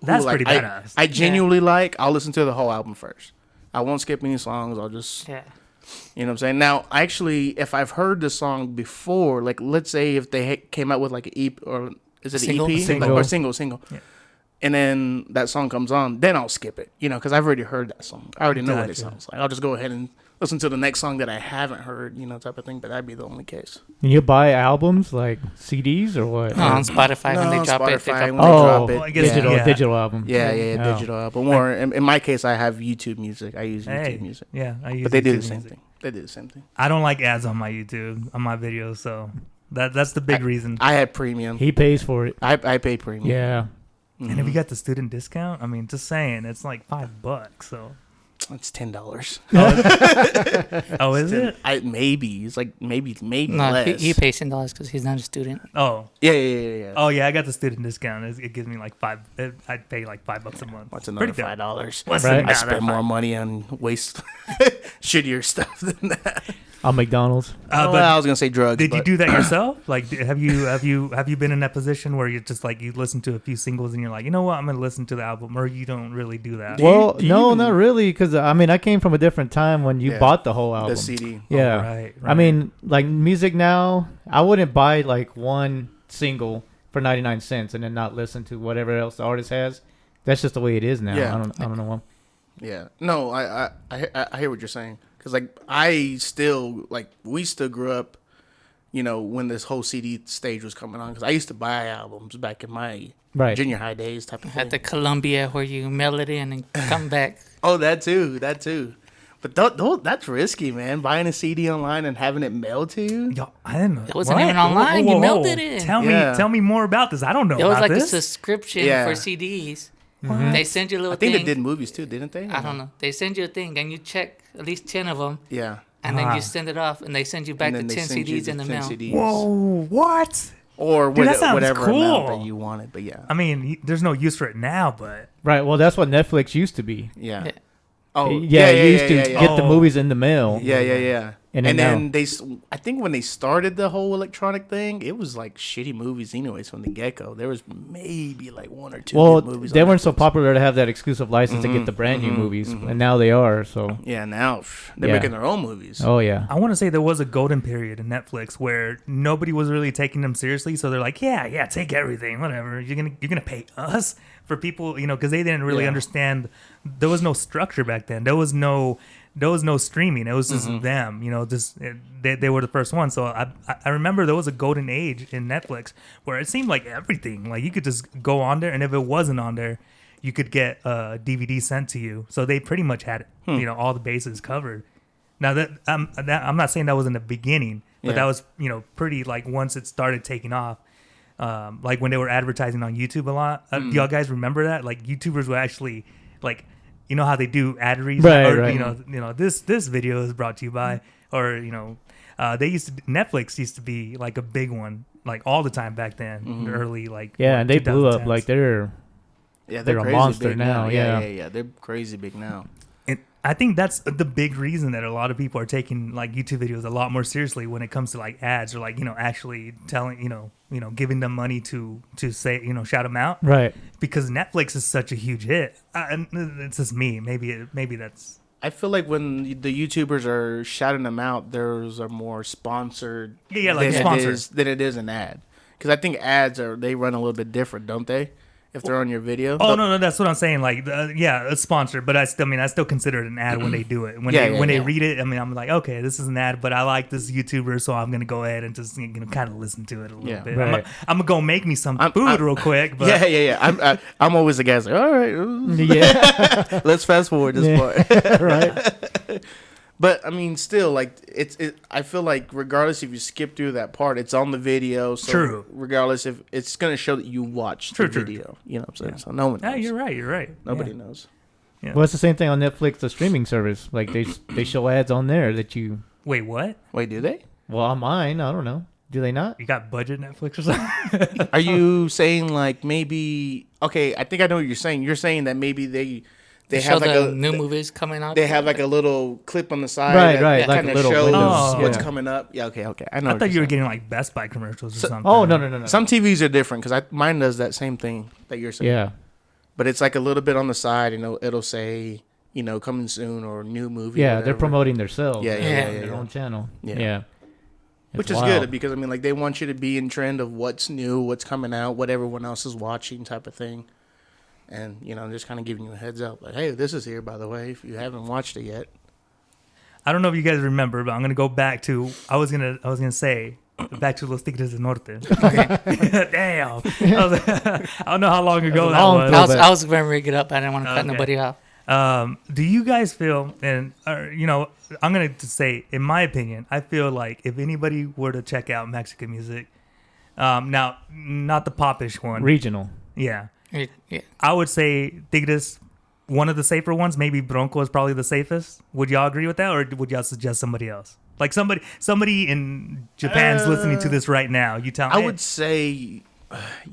That's like, pretty badass. I genuinely like. I'll listen to the whole album first. I won't skip any songs. I'll just yeah. You know what I'm saying? Now, actually, if I've heard the song before, like let's say if they came out with like an EP or is it Single? an EP Single. or single, Yeah. and then that song comes on, then I'll skip it. Because I've already heard that song. I already know what it Gotcha. sounds like. I'll just go ahead and listen to the next song that I haven't heard, type of thing. But that'd be the only case. And you buy albums like CDs or what? No, on Spotify when No, they on drop it. They Spotify drop when it. they Oh, drop it. Well, I guess- digital yeah. digital album. Yeah, Oh. digital album. Or in my case, I have YouTube Music. I use YouTube Hey, Music. yeah, I use But they do YouTube the same Music. thing. They do the same thing. I don't like ads on my YouTube on my videos, so that's the big reason. I have premium. He pays for it. I pay premium. Yeah. And if you got the student discount, I mean, just saying, it's like $5. So, It's $10. oh, is it? Maybe it's like maybe No, less. he pays $10 because he's not a student. Oh, Yeah. oh yeah, I got the student discount. It gives me like I'd pay like $5 a month. What's another Pretty dope. $5? What's Right. another I spend more $5? money on waste shittier stuff than that. On McDonald's. Well, I was gonna say drugs. Did you but do that yourself? Like, have you been in that position where you're just like you listen to a few singles and you're like, you know what, I'm gonna listen to the album, or you don't really do that? Well, do you no, even- not really, because I came from a different time when you Yeah. bought the whole album. the CD? Yeah. Oh, right. I mean, like music now, I wouldn't buy like one single for 99 cents and then not listen to whatever else the artist has. That's just the way it is now. Yeah. I don't know. Yeah. No, I hear what you're saying. Because, like, we still grew up, when this whole CD stage was coming on. Because I used to buy albums back in my Right. junior high days type of thing. At the Columbia where you mail it in and come back. Oh, that too. But that's risky, man. Buying a CD online and having it mailed to you. Yo, I didn't know. It wasn't What? even online. You mailed it in. Tell me more about this. I don't know It was about like a this. subscription Yeah. for CDs. They send you a little I think thing. they did movies too, didn't they? I don't know. They send you a thing and you check at least 10 of them Yeah. and then Ah. you send it off and they send you back And the then they 10 send you CDs in the 10 mail. CDs. Whoa, what? Or Dude, that sounds whatever amount cool. that you wanted. But yeah. I mean, there's no use for it now, but Right. Well, that's what Netflix used to be. Yeah. Yeah. Oh, Yeah, you used to yeah. get the Oh. movies in the mail. Yeah. And And then then I think when they started the whole electronic thing, it was like shitty movies anyways from the get-go. There was maybe like one or two Well, good movies. they on weren't so Netflix. popular to have that exclusive license to get the brand new movies, and now they are. So, Yeah, now they're Yeah. making their own movies. oh yeah, I want to say there was a golden period in Netflix where nobody was really taking them seriously. So they're like, yeah, take everything, whatever. You're gonna pay us for people, because they didn't really Yeah. understand. There was no structure back then. There was no streaming. It was just them. They were the first one. So I remember there was a golden age in Netflix where it seemed like everything. Like you could just go on there, and if it wasn't on there, you could get a DVD sent to you. So they pretty much had all the bases covered. Now I'm not saying that was in the beginning, but Yeah. that was pretty like once it started taking off. Like when they were advertising on YouTube a lot. Do y'all guys remember that? Like YouTubers were actually like, how they do ad reads, Right, or right. this video is brought to you by, or Netflix used to be like a big one, like all the time back then, in the early like yeah, and they blew up 2010s. like they're Yeah, They're a crazy monster big now, yeah. Yeah. They're crazy big now. And I think that's the big reason that a lot of people are taking like YouTube videos a lot more seriously when it comes to like ads or like actually telling giving them money to say shout them out, right. because Netflix is such a huge hit. And it's just me. Maybe that's I feel like when the YouTubers are shouting them out, those are more sponsored. Yeah, like than sponsored. than it is an ad. Because I think ads they run a little bit different, don't they? If they're on your video. Oh no, that's what I'm saying. Like, it's sponsored, but I still consider it an ad when they do it. When they read it, I'm like, okay, this is an ad, but I like this YouTuber, so I'm gonna go ahead and just kind of listen to it a little Yeah. bit. Right. I'm gonna go make me some food real quick. But Yeah. I'm always the guy that's like, all right, Yeah, let's fast forward this part. right. But I mean, still, like I feel like regardless if you skip through that part, it's on the video. So True. Regardless if it's gonna show that you watched True, the true. video, you know what I'm saying? So no one knows. You're right. Nobody Yeah. knows. Well, it's the same thing on Netflix, the streaming service. Like they show ads on there that you. Wait, what? Wait, do they? Well, on mine, I don't know. Do they not? You got budget Netflix or something? Are you saying like maybe? Okay, I think I know what you're saying. You're saying that maybe they Show have like the a new movies coming out. they have like a little clip on the side, Right, that right, like kind a of little shows windows, what's yeah. coming up. Yeah, okay. I know. I what thought you were saying. getting like Best Buy commercials or something. Oh no. Some TVs are different because mine does that same thing that you're saying. Yeah. But it's like a little bit on the side, and it'll say, coming soon or new movie. or Yeah, they're whatever. promoting themselves. Yeah, Their own channel. Yeah. Yeah. Which It's is wild. good because I mean, like they want you to be in trend of what's new, what's coming out, what everyone else is watching, type of thing. And just kind of giving you a heads up, like, hey, this is here, by the way, if you haven't watched it yet. I don't know if you guys remember, but I'm gonna go back to I was gonna say back to Los Tigres del Norte. Damn, I don't know how long ago that long was. throwback. I was going to rig it up. I didn't want to cut Okay. nobody off. Do you guys feel, and I'm gonna just say, in my opinion, I feel like if anybody were to check out Mexican music, now not the popish one, Regional. yeah, Yeah. I would say Tigres, one of the safer ones. Maybe Bronco is probably the safest. Would y'all agree with that, or would y'all suggest somebody else? Like somebody in Japan's listening to this right now. You tell me. I would say,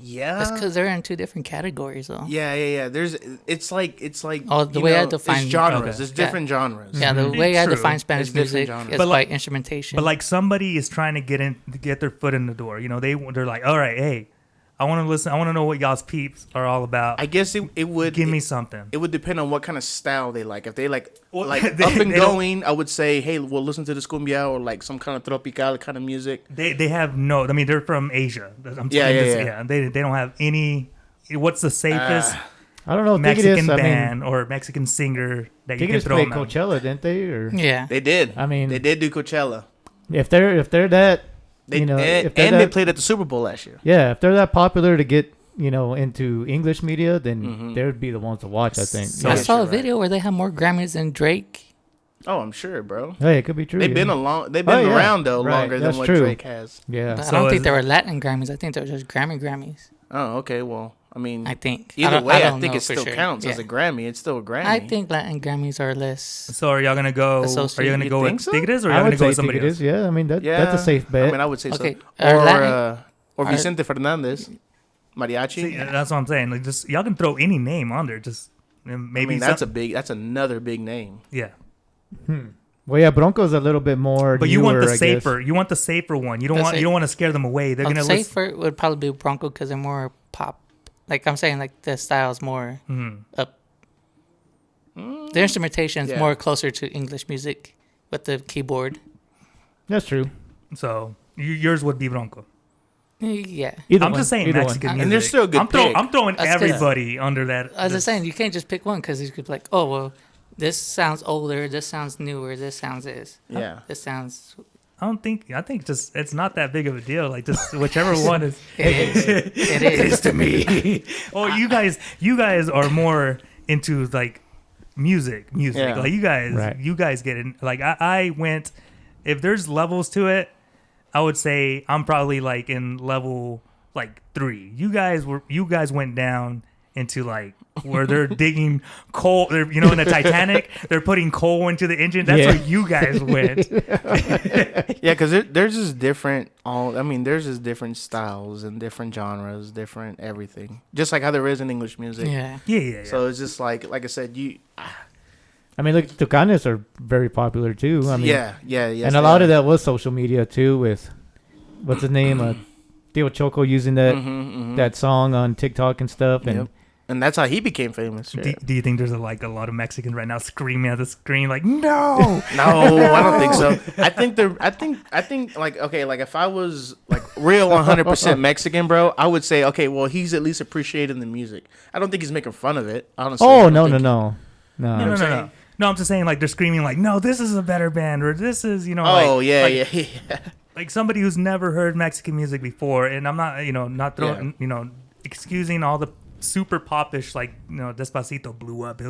yeah. That's because they're in two different categories, though. Yeah. It's like Oh, the way I define- it's genres. Okay. It's different genres. Yeah, the way I True. define Spanish It's different music genres. is But by like- instrumentation. But like somebody is trying to get their foot in the door. They're like, all right, hey, I want to listen. I want to know what y'all's peeps are all about. I guess it would Give me something. It would depend on what kind of style they like. If they like Well, like they- up and they don't- going, I would say, hey, we'll listen to this cumbia or like some kind of tropical kind of music. They have no. I mean, they're from Asia. I'm Yeah, telling you yeah, this, yeah. They don't have any. What's the safest? I don't know. Mexican Tigres, band or Mexican singer that you can Tigres throw played them out? Coachella, didn't they? Or Yeah. They did. I mean, They did do Coachella. if they're that, They you know, and, if they're and they that, played at the Super Bowl last year. yeah, if they're that popular to get into English media, then Mhm. they would be the ones to watch. I think. So- I Yeah, saw a you're right. video where they have more Grammys than Drake. Oh, I'm sure, bro. Hey, it could be true. They've yeah. been yeah. around though Right, longer than that's what true. Drake has. Yeah. But So I don't is think they it- were Latin Grammys. I think they were just Grammys. Oh, okay. Well, I mean, I think. either way, I don't think know it for still sure. counts as Yeah. a Grammy. It's still a Grammy. I think Latin Grammys are less. So are y'all gonna go? Are Associate- you gonna You go think with so? Tigres or are I y'all would gonna go say with somebody else? Tigres. Yeah, I mean Yeah, that's a safe bet. I mean, I would say Okay, so. our Or Latin- or our- Vicente Fernandez, mariachi. See, that's what I'm saying. Like, just y'all can throw any name on there. Just maybe I mean, some- that's another big name. yeah. Well, yeah, Bronco's a little bit more. But you want newer, the I guess. safer. You want the safer one. You don't The want. You safe- don't want to scare them away. They're gonna listen. Safer would probably be Bronco because they're more pop. Like I'm saying, like the style's more up. The instrumentation is Yeah. more closer to English music with the keyboard. That's true. So yours would be Bronco. Yeah. Either I'm one, just saying either Mexican one. music. And they're still a good pick. I'm throwing That's good. everybody under that. I was just saying, you can't just pick one because you could be like, oh, well, this sounds older, this sounds newer, this sounds this. Yeah. This sounds. I think just it's not that big of a deal. Like just whichever one is. It is. It is. to me. Oh, you guys are more into like music. Yeah. Like Right. you guys get in. Like I went. If there's levels to it, I would say I'm probably like in level like 3. You guys went down into like where they're digging coal. They're in the Titanic. They're putting coal into the engine. That's Yeah. where you guys went. Yeah, because there's just different. There's just different styles and different genres, different everything. Just like how there is in English music. Yeah. Yeah. So it's just like I said, I mean, look, Tucanes are very popular too. I mean, yeah. and a lot of that was social media too. With what's his name, Theo Choco using that song on TikTok and stuff, and Yep. And that's how he became famous. Do you think there's a lot of Mexicans right now screaming at the screen like no? No, I don't think so. I think like okay, like if I was like real 100% Mexican, bro, I would say okay, well he's at least appreciating the music. I don't think he's making fun of it. Honestly. oh I don't no, think- no. No. No, I'm just saying like they're screaming like no, this is a better band or this is Oh like, yeah, like, yeah. like somebody who's never heard Mexican music before, and I'm not not throwing excusing all the super popish like Despacito blew up.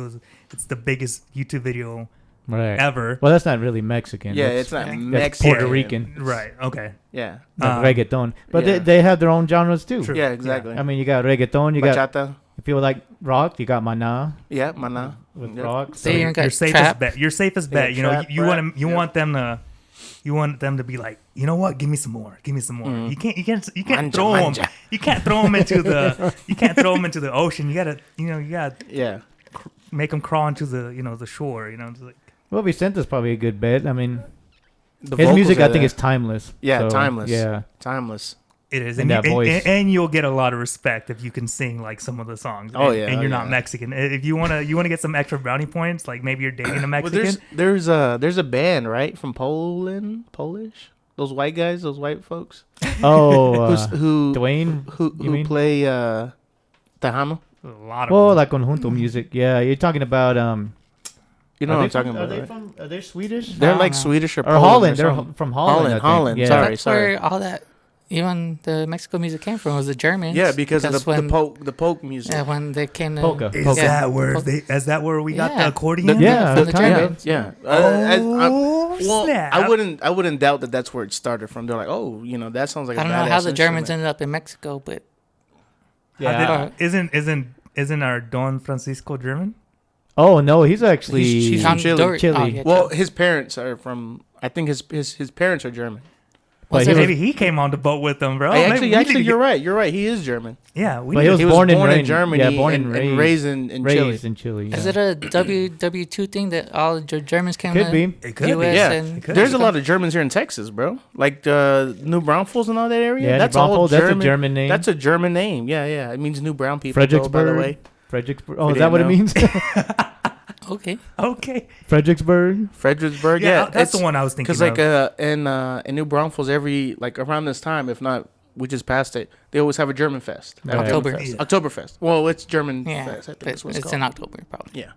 It's the biggest YouTube video Right. ever. Well, that's not really Mexican. Yeah, that's, it's not that's Mexican. Puerto Rican. Right. Okay. Yeah, Like reggaeton, but yeah. they have their own genres too. True. yeah, exactly. I mean, you got reggaeton. You got Bachata. if you like rock, you got Mana Yeah, mana. with Yep. rock. They even got Your safest trap. bet. Your safest Yeah, bet. trap, You rap, want you want them to be like, you know what? Give me some more. Give me some more. Mm. You can't Manja, throw them. manja. You can't throw them into the ocean. You gotta Yeah. make them crawl into the shore. It's like, Well, Vicente's probably a good bet. I mean, The his vocals music are I think there. is timeless. Yeah, So, timeless. Yeah. Timeless. it is, And that voice. and you'll get a lot of respect if you can sing like some of the songs. Oh, and, yeah, and you're oh, not yeah. Mexican. If you wanna get some extra brownie points, like maybe you're dating a Mexican. Well, there's a band right from Poland, Polish. Those white guys, those white folks, Oh, who Dwayne. who you mean? play Tejano. a lot of Well, them. like conjunto music. Yeah, you're talking about You know are what they I'm talking from- about, Are they right? from? Are they Swedish? They're I like don't know. Swedish or Or Polish Holland? or They're something. from Holland. I think. Holland. Yeah. Sorry, That's sorry. where all that, even the Mexico music came from, was the Germans. Yeah, because of when, the polk music. Yeah, when they came to. Polka. Is Polka. that where we got Yeah. the accordion? Yeah, from the kinda. Germans. Yeah. Oh, snap. I wouldn't doubt that that's where it started from. They're like, oh, that sounds like I a don't know how the badass Germans instrument. ended up in Mexico, but Yeah. Isn't our Don Francisco German? Oh no, he's actually. He's from Chile. Chile. Oh, yeah, Well, Chile. his parents are from. I think his parents are German. But Well, he Maybe he came on the boat with them, bro. Hey, Maybe we need actually, to you're right. You're right. He is German. Yeah, we But need he was He was born born and in raised- Germany. yeah, born and and raised in Chile. raised in Chile. Yeah. Is it a W2 thing that all the Germans came Could to be. It could be. US Yeah. and It could. There's a lot of Germans here in Texas, bro. Like New Braunfels and all that area. Yeah, that's New all Braunfels, that's a German. German name. That's a German name. Yeah, yeah. It means New Brown people. Though, by the Fredericksburg. way, Fredericksburg. Oh, You is that what it didn't means? Okay. Okay. Fredericksburg. Fredericksburg. Yeah, Yeah, that's the one I was thinking Because like of. in New Braunfels, every like around this time, if not we just passed it. They always have a German fest. Right. October. Oktoberfest. Oktoberfest. Well, it's German Yeah, fest. I think but that's what it's it's in called. October probably. Yeah.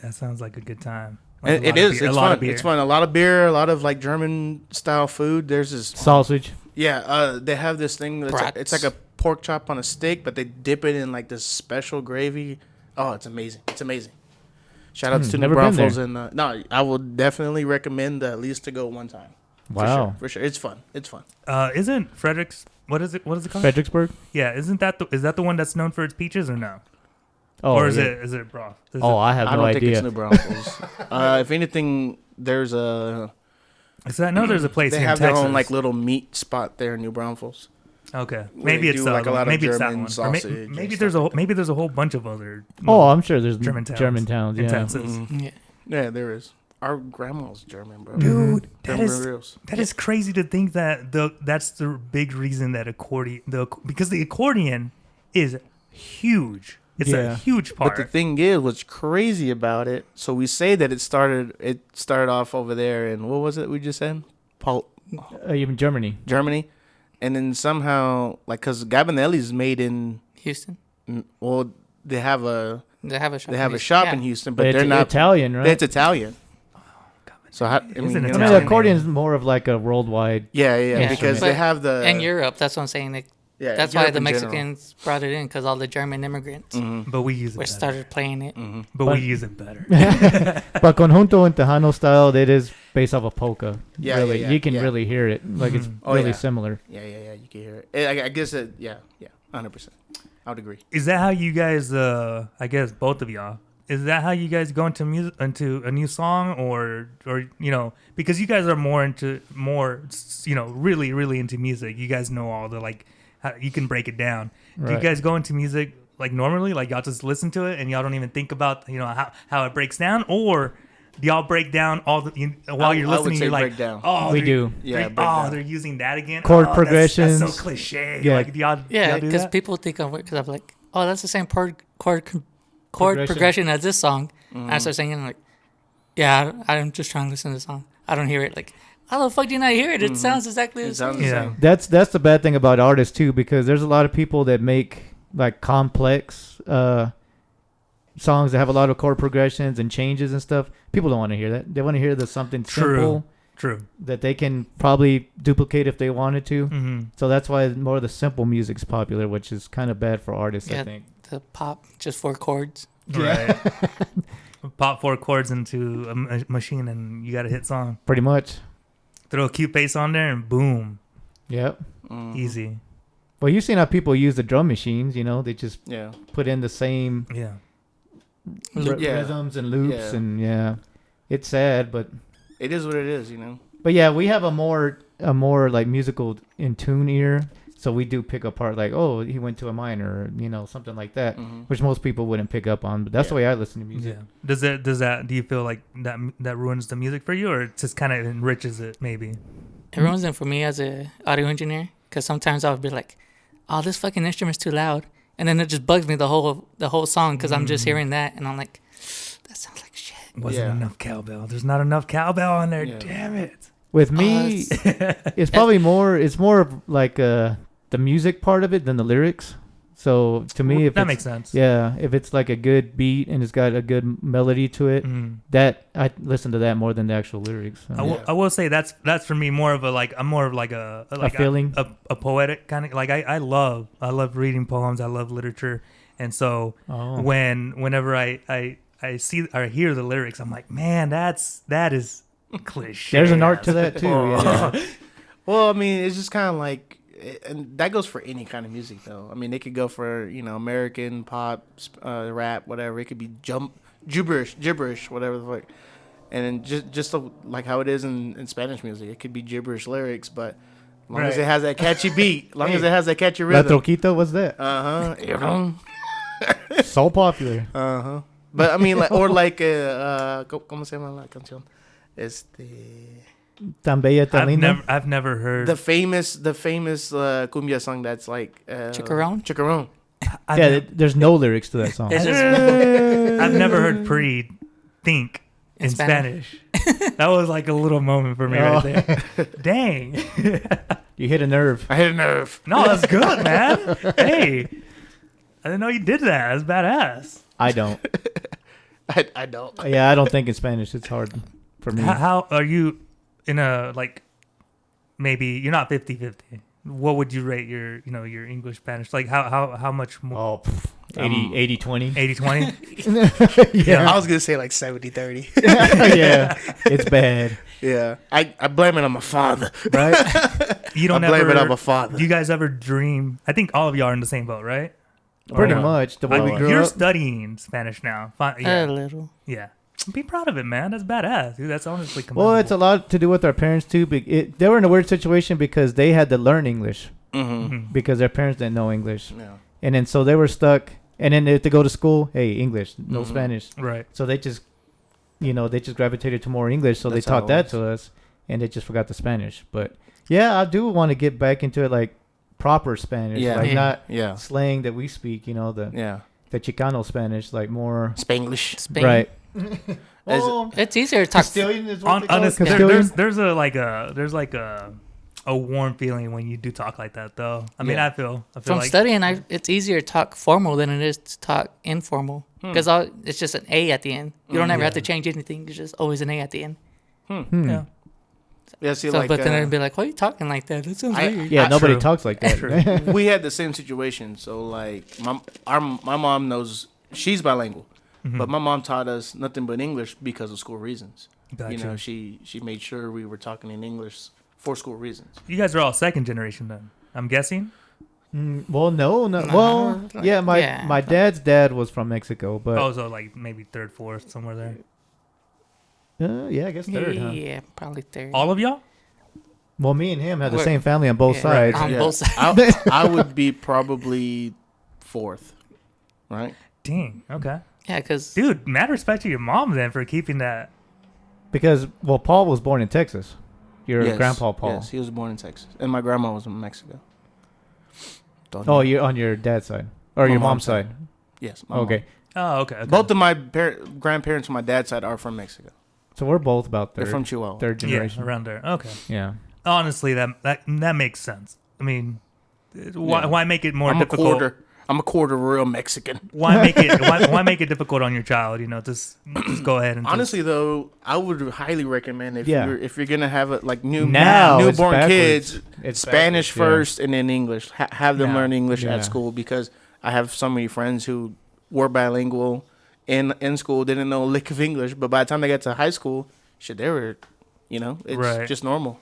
That sounds like a good time. Like It, a lot it of is. beer- a It's lot of fun. beer. It's fun. A lot of beer. A lot of like German style food. There's this. Sausage. Yeah. They have this thing. That's like, it's Brats. like a pork chop on a stick, but they dip it in like this special gravy. Oh, it's amazing. It's amazing. Shout outs to New never been Braunfels there. and no, I will definitely recommend at least to go one time. Wow. For sure. It's fun. It's fun. Isn't Frederick's what is it called? Fredericksburg. Yeah, isn't that is that the one that's known for its peaches or no? Oh, or is yeah. it broth? Is Oh, it, I have I no don't think idea. it's New Braunfels. If anything, there's a is that no? There's a place they here have in their Texas. own like little meat spot there in New Braunfels. Okay, where maybe they it's do, like, a lot of maybe it's that German one. Or sausage maybe and there's stuff a whole bunch of other. Oh, I'm sure there's German German towns towns. in Yeah. Texas. Mhm. Yeah. Yeah, there is. Our grandma's German, bro. Dude, that German is Rios. that is crazy to think that that's the big reason that because the accordion is huge. It's a Yeah. huge part. But the thing is, what's crazy about it? So we say that it started off over there in what was it we just said? Even Germany. Germany, and then somehow like because Gabinelli is made in Houston. well they have a They have a shop. they have a shop yeah. in Houston, But but it's they're not Italian, right? It's Italian. So how, I mean, It's an you know, I mean, the Italian. accordion is more of like a worldwide. yeah, Yeah. because But- they have the And Europe. That's what I'm saying. Like, yeah, that's why Europe the in general. Mexicans brought it in because all the German immigrants but we use it. were Better. started playing it. But But- we use it better. But Conjunto and Tejano style, it is based off of polka. Yeah, really. yeah, yeah, You can yeah. really hear it. Like it's Oh, really yeah. similar. Yeah, you can hear it. I guess it. Yeah, 100%. I would agree. Is that how you guys? I guess both of y'all. Is that how you guys go into music, into a new song, or because you guys are more really into music. You guys know all the like, how, you can break it down. Do you Right. guys go into music like normally, like y'all just listen to it and y'all don't even think about how it breaks down, or do y'all break down all the while you're I would listening? say You're like, break down. oh, We they're- do. Yeah, they're- break down. they're using that again. Chord That's progressions. so cliche. Yeah. Like, do y'all Yeah, do because that? people think of it because I'm like, oh, that's the same chord Progression. progression as this song. And I start singing like, yeah, I'm just trying to listen to the song. I don't hear it. Like, how the fuck do you not hear it? It sounds exactly the It sounds same. the Yeah. same. That's the bad thing about artists too, because there's a lot of people that make like complex songs that have a lot of chord progressions and changes and stuff. People don't want to hear that. They want to hear the something simple True. that they can probably duplicate if they wanted to. Mm-hmm. So that's why more of the simple music's popular, which is kind of bad for artists, I Yeah. think. The pop, just 4 chords. Right. Pop 4 chords into a machine and you got a hit song. Pretty much. Throw a cute bass on there and boom, Yep. easy. Well, you've seen how people use the drum machines. They just Yeah. put in the same Yeah. Yeah. rhythms and loops, Yeah. and it's sad, but It is what it is, But yeah, we have a more like musical in tune ear, so we do pick apart like, oh, he went to a minor, or, something like that, which most people wouldn't pick up on. But that's the way I listen to music. Yeah. Does that? Do you feel like that ruins the music for you, or it just kind of enriches it? Maybe. It ruins it for me as a audio engineer because sometimes I would be like, oh, this fucking instrument's too loud. And then it just bugs me the whole song because I'm just hearing that and I'm like, that sounds like shit. Wasn't Yeah. enough cowbell. There's not enough cowbell on there. Yeah. Damn it. With me, it's probably more. It's more of like the music part of it than the lyrics. So to me, if that it's- makes sense. Yeah, if it's like a good beat and it's got a good melody to it, that I listen to that more than the actual lyrics. So. I will say that's for me more of I'm more of like a feeling? a poetic kind of like I love reading poems. I love literature, and so Oh. whenever I see or hear the lyrics, I'm like, man, that is cliche. There's an art to that too. Yeah. Well, I mean, it's just kind of like, and that goes for any kind of music, though. I mean, it could go for American pop, rap, whatever. It could be gibberish, whatever the fuck. And then just like how it is in Spanish music, it could be gibberish lyrics, but as long as it has that catchy beat, as long as it has that catchy La rhythm. Troquita, what's that? So popular. But I mean, like, or like, ¿cómo se llama la canción? Tan bella, tan linda. I've never heard. The famous cumbia song that's like Chicarrón? Chicarrón. There's no lyrics to that song. It's just, I've never heard Pre think in Spanish. That was like a little moment for me right there. Dang. You hit a nerve. I hit a nerve. No, that's good, man. Hey, I didn't know you did that. That's badass. I don't. I don't. Yeah, I don't think in Spanish. It's hard for me. How are you in a, like, maybe you're not 50-50. What would you rate your, your English Spanish? Like how much more? Oh, 80-20. 80-20? Yeah, I was gonna say like 70-30. Yeah, it's bad, Yeah, I blame it on my father. right? You don't I blame ever, it on my father. do you guys ever dream? I think all of y'all are in the same boat, right? Pretty no? much. The way we grew You're up. studying Spanish now. A Yeah. little. Yeah. Be proud of it, man. That's badass. Dude, that's honestly Well, it's a commendable. lot to do with our parents too. They were in a weird situation because they had to learn English Mm-hmm. Mhm. because their parents didn't know English, Yeah. and then so they were stuck. And then they had to go to school. Hey, English, no Mhm. Spanish. Right. So they just, they just gravitated to more English. So That's they how taught it that was. to us, and they just forgot the Spanish. But yeah, I do want to get back into it, like proper Spanish, Yeah. like Yeah. not Yeah. slang that we speak. The Yeah. Chicano Spanish, like more Spanglish. Spain. right. As- Well, It's easier to talk. Castilian is what they call it, Honestly, Castilian. there's like a warm feeling when you do talk like that, though. I mean, Yeah. I feel From like studying, it's easier to talk formal than it is to talk informal because it's just an A at the end. You don't ever have to change anything. It's just always an A at the end. Hmm. yeah. Yeah. See, So, like, but then it'd be like, "Why are you talking like that? That sounds I- weird." Yeah, nobody True. talks like that. True. we had the same situation. So like, my mom knows she's bilingual, but my mom taught us nothing but English because of school reasons. Gotcha. You know, she made sure we were talking in English for school reasons. You guys are all second generation then, I'm guessing. Well, no. Nah, Well, like- yeah, my yeah. dad's dad was from Mexico, but Oh, so like maybe third, fourth, somewhere there. yeah, I guess third, huh? Yeah, probably third. All of y'all? Well, me and him had the We're- same family on both Yeah, sides. on Yeah. both sides. I would be probably fourth, right? Dang. Okay. Yeah, because Dude, mad respect to your mom then for keeping that. Because, well, Paul was born in Texas. Your Yes, grandpa Paul. Yes, he was born in Texas, and my grandma was from Mexico. Don't Oh, know. you're on your dad's side or My your mom's mom's side. side. Yes. my Okay, mom. Oh, okay. Both of my grandparents on my dad's side are from Mexico. so we're both about They're third, from Chihuahua. third Yeah, generation. around there. Okay. Yeah. Honestly, that makes sense. I mean, why Yeah. why make it more I'm difficult? I'm a quarter real Mexican. Why make it why make it difficult on your child? Just go ahead and just- Honestly, though, I would highly recommend if Yeah. you're gonna have it like Now it's newborn backwards. kids, It's Spanish backwards, yeah. first and then English. Have them Yeah. learn English Yeah. at school, because I have so many friends who were bilingual in school, didn't know a lick of English, but by the time they got to high school, shit, they were, it's Right. just normal.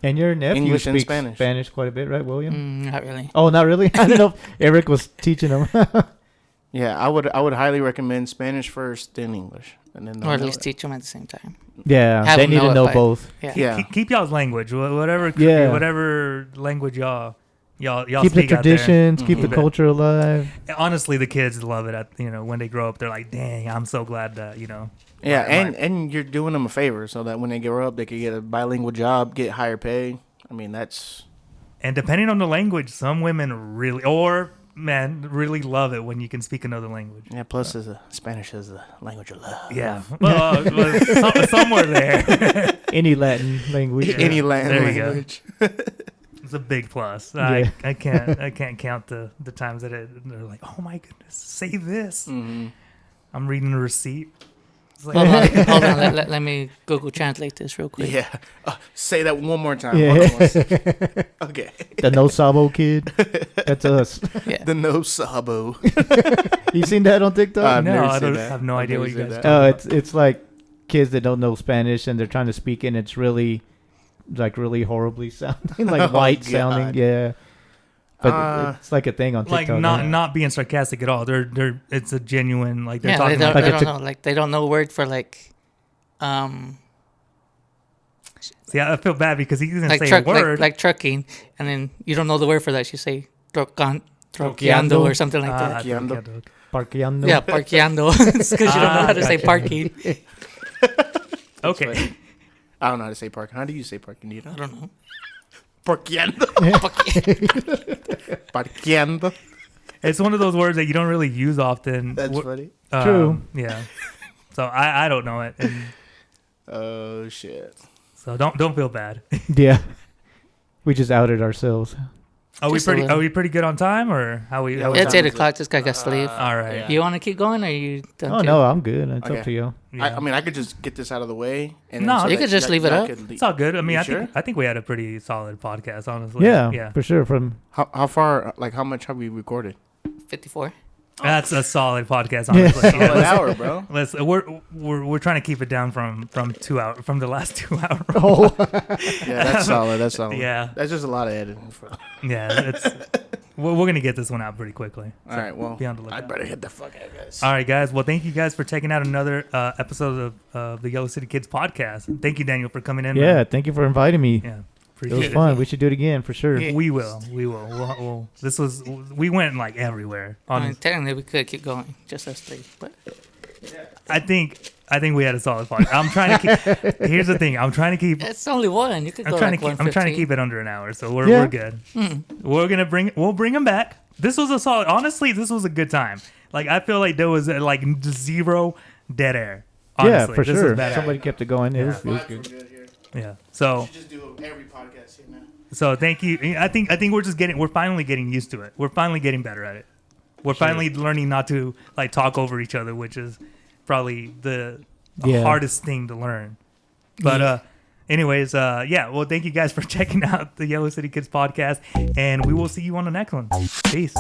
And your nephew English and speaks Spanish. quite a bit, right, William? not really. Oh, not really. I don't know if Eric was teaching him. Yeah, I would highly recommend Spanish first, then English, and then Or they'll at know least it. teach them at the same time. Yeah, Have they him need know to it know by- both. Yeah. Yeah. keep y'all's language, whatever Yeah. whatever language y'all Keep the speak out there. traditions, keep the Mhm. culture alive. Honestly, the kids love it. When they grow up, they're like, "Dang, I'm so glad that Yeah, my- and you're doing them a favor so that when they grow up, they can get a bilingual job, get higher pay. I mean, that's And depending on the language, some women really or men really love it when you can speak another language. yeah. Plus, Spanish is the language of love. Yeah, well, somewhere there. Any Latin language. Yeah. Any Latin there you go. language. It's a big plus. Yeah. I can't count the times that they're like, oh my goodness, say this. Mm-hmm. I'm reading a receipt. It's like, Hold on, hold on. Let me Google translate this real quick. Yeah. Say that one more time. Yeah. Hold on one second. Okay. The No Sabo kid. That's us. Yeah. The no sabo. You seen that on TikTok? I've no, never I seen don't that. have no I've idea never what you seen guys. that. Are Oh, talking about. it's like kids that don't know Spanish and they're trying to speak it and it's really horribly sounding, like Oh, white God. sounding. Yeah. But it's like a thing on like TikTok. not being sarcastic at all. They're it's a genuine like they're Yeah, talking they like don't, like they it's don't know. Like they don't know word for like See, I feel bad because he didn't like say truck a word. like trucking, and then you don't know the word for that. You say troqueando Troqueando. or something like that. Parqueando. Parqueando. Yeah, parqueando. It's because you don't know how to say gotcha. parking. Okay. I don't know how to say parking. How do you say parking? Do you know? I don't know. Parqueando. Parqueando. It's one of those words that you don't really use often. That's funny. True. Yeah. So I don't know it, and Oh shit. so don't feel bad. Yeah. We just outed ourselves. Are we Just a pretty? little. Are we pretty good on time, or how we? Yeah, How we It's time 8 is it? o'clock. This guy got to leave. All right. yeah. You want to keep going, or you done? Oh too? no, I'm good. It's Okay. up to you. Yeah. I mean, I could just get this out of the way. And No, then you that could just leave it y'all up. could It's all good. I mean, You I sure? think we had a pretty solid podcast, honestly. Yeah, Yeah. for sure. From How far? Like, how much have we recorded? 54. That's a solid podcast, honestly. Oh, an hour, bro. We're trying to keep it down from 2 hours from the last 2 hours. oh, Yeah, that's solid. That's solid. Yeah. That's just a lot of editing. Yeah, we're gonna get this one out pretty quickly. All right, well, be on the lookout. I better hit the fuck out, guys. All right, guys. Well, thank you guys for checking out another episode of the Yellow City Kids podcast. And thank you, Daniel, for coming in. yeah. man. Thank you for inviting me. Yeah. It was Appreciate it. fun. We should do it again for sure. Yeah. We will. We went like everywhere. I mean, Honestly. technically, we could keep going, just us three. But I think we had a solid podcast. I'm trying to keep. Here's the thing. I'm trying to keep. it's only one. You could I'm go trying like to keep. I'm 115. trying to keep it under an hour, so we're Yeah. good. Mm. We'll bring him back. This was a solid. Honestly, this was a good time. Like I feel like there was like zero dead air. Honestly, Yeah, for this was sure. badass. Somebody kept it going. It Yeah. was good. Yeah. So Just do every podcast here now. thank you. I think we're finally getting used to it. We're finally getting better at it. We're finally learning not to like talk over each other, which is probably the Yeah. hardest thing to learn. But anyways, yeah. Well, thank you guys for checking out the Yellow City Kids podcast, and we will see you on the next one. Peace.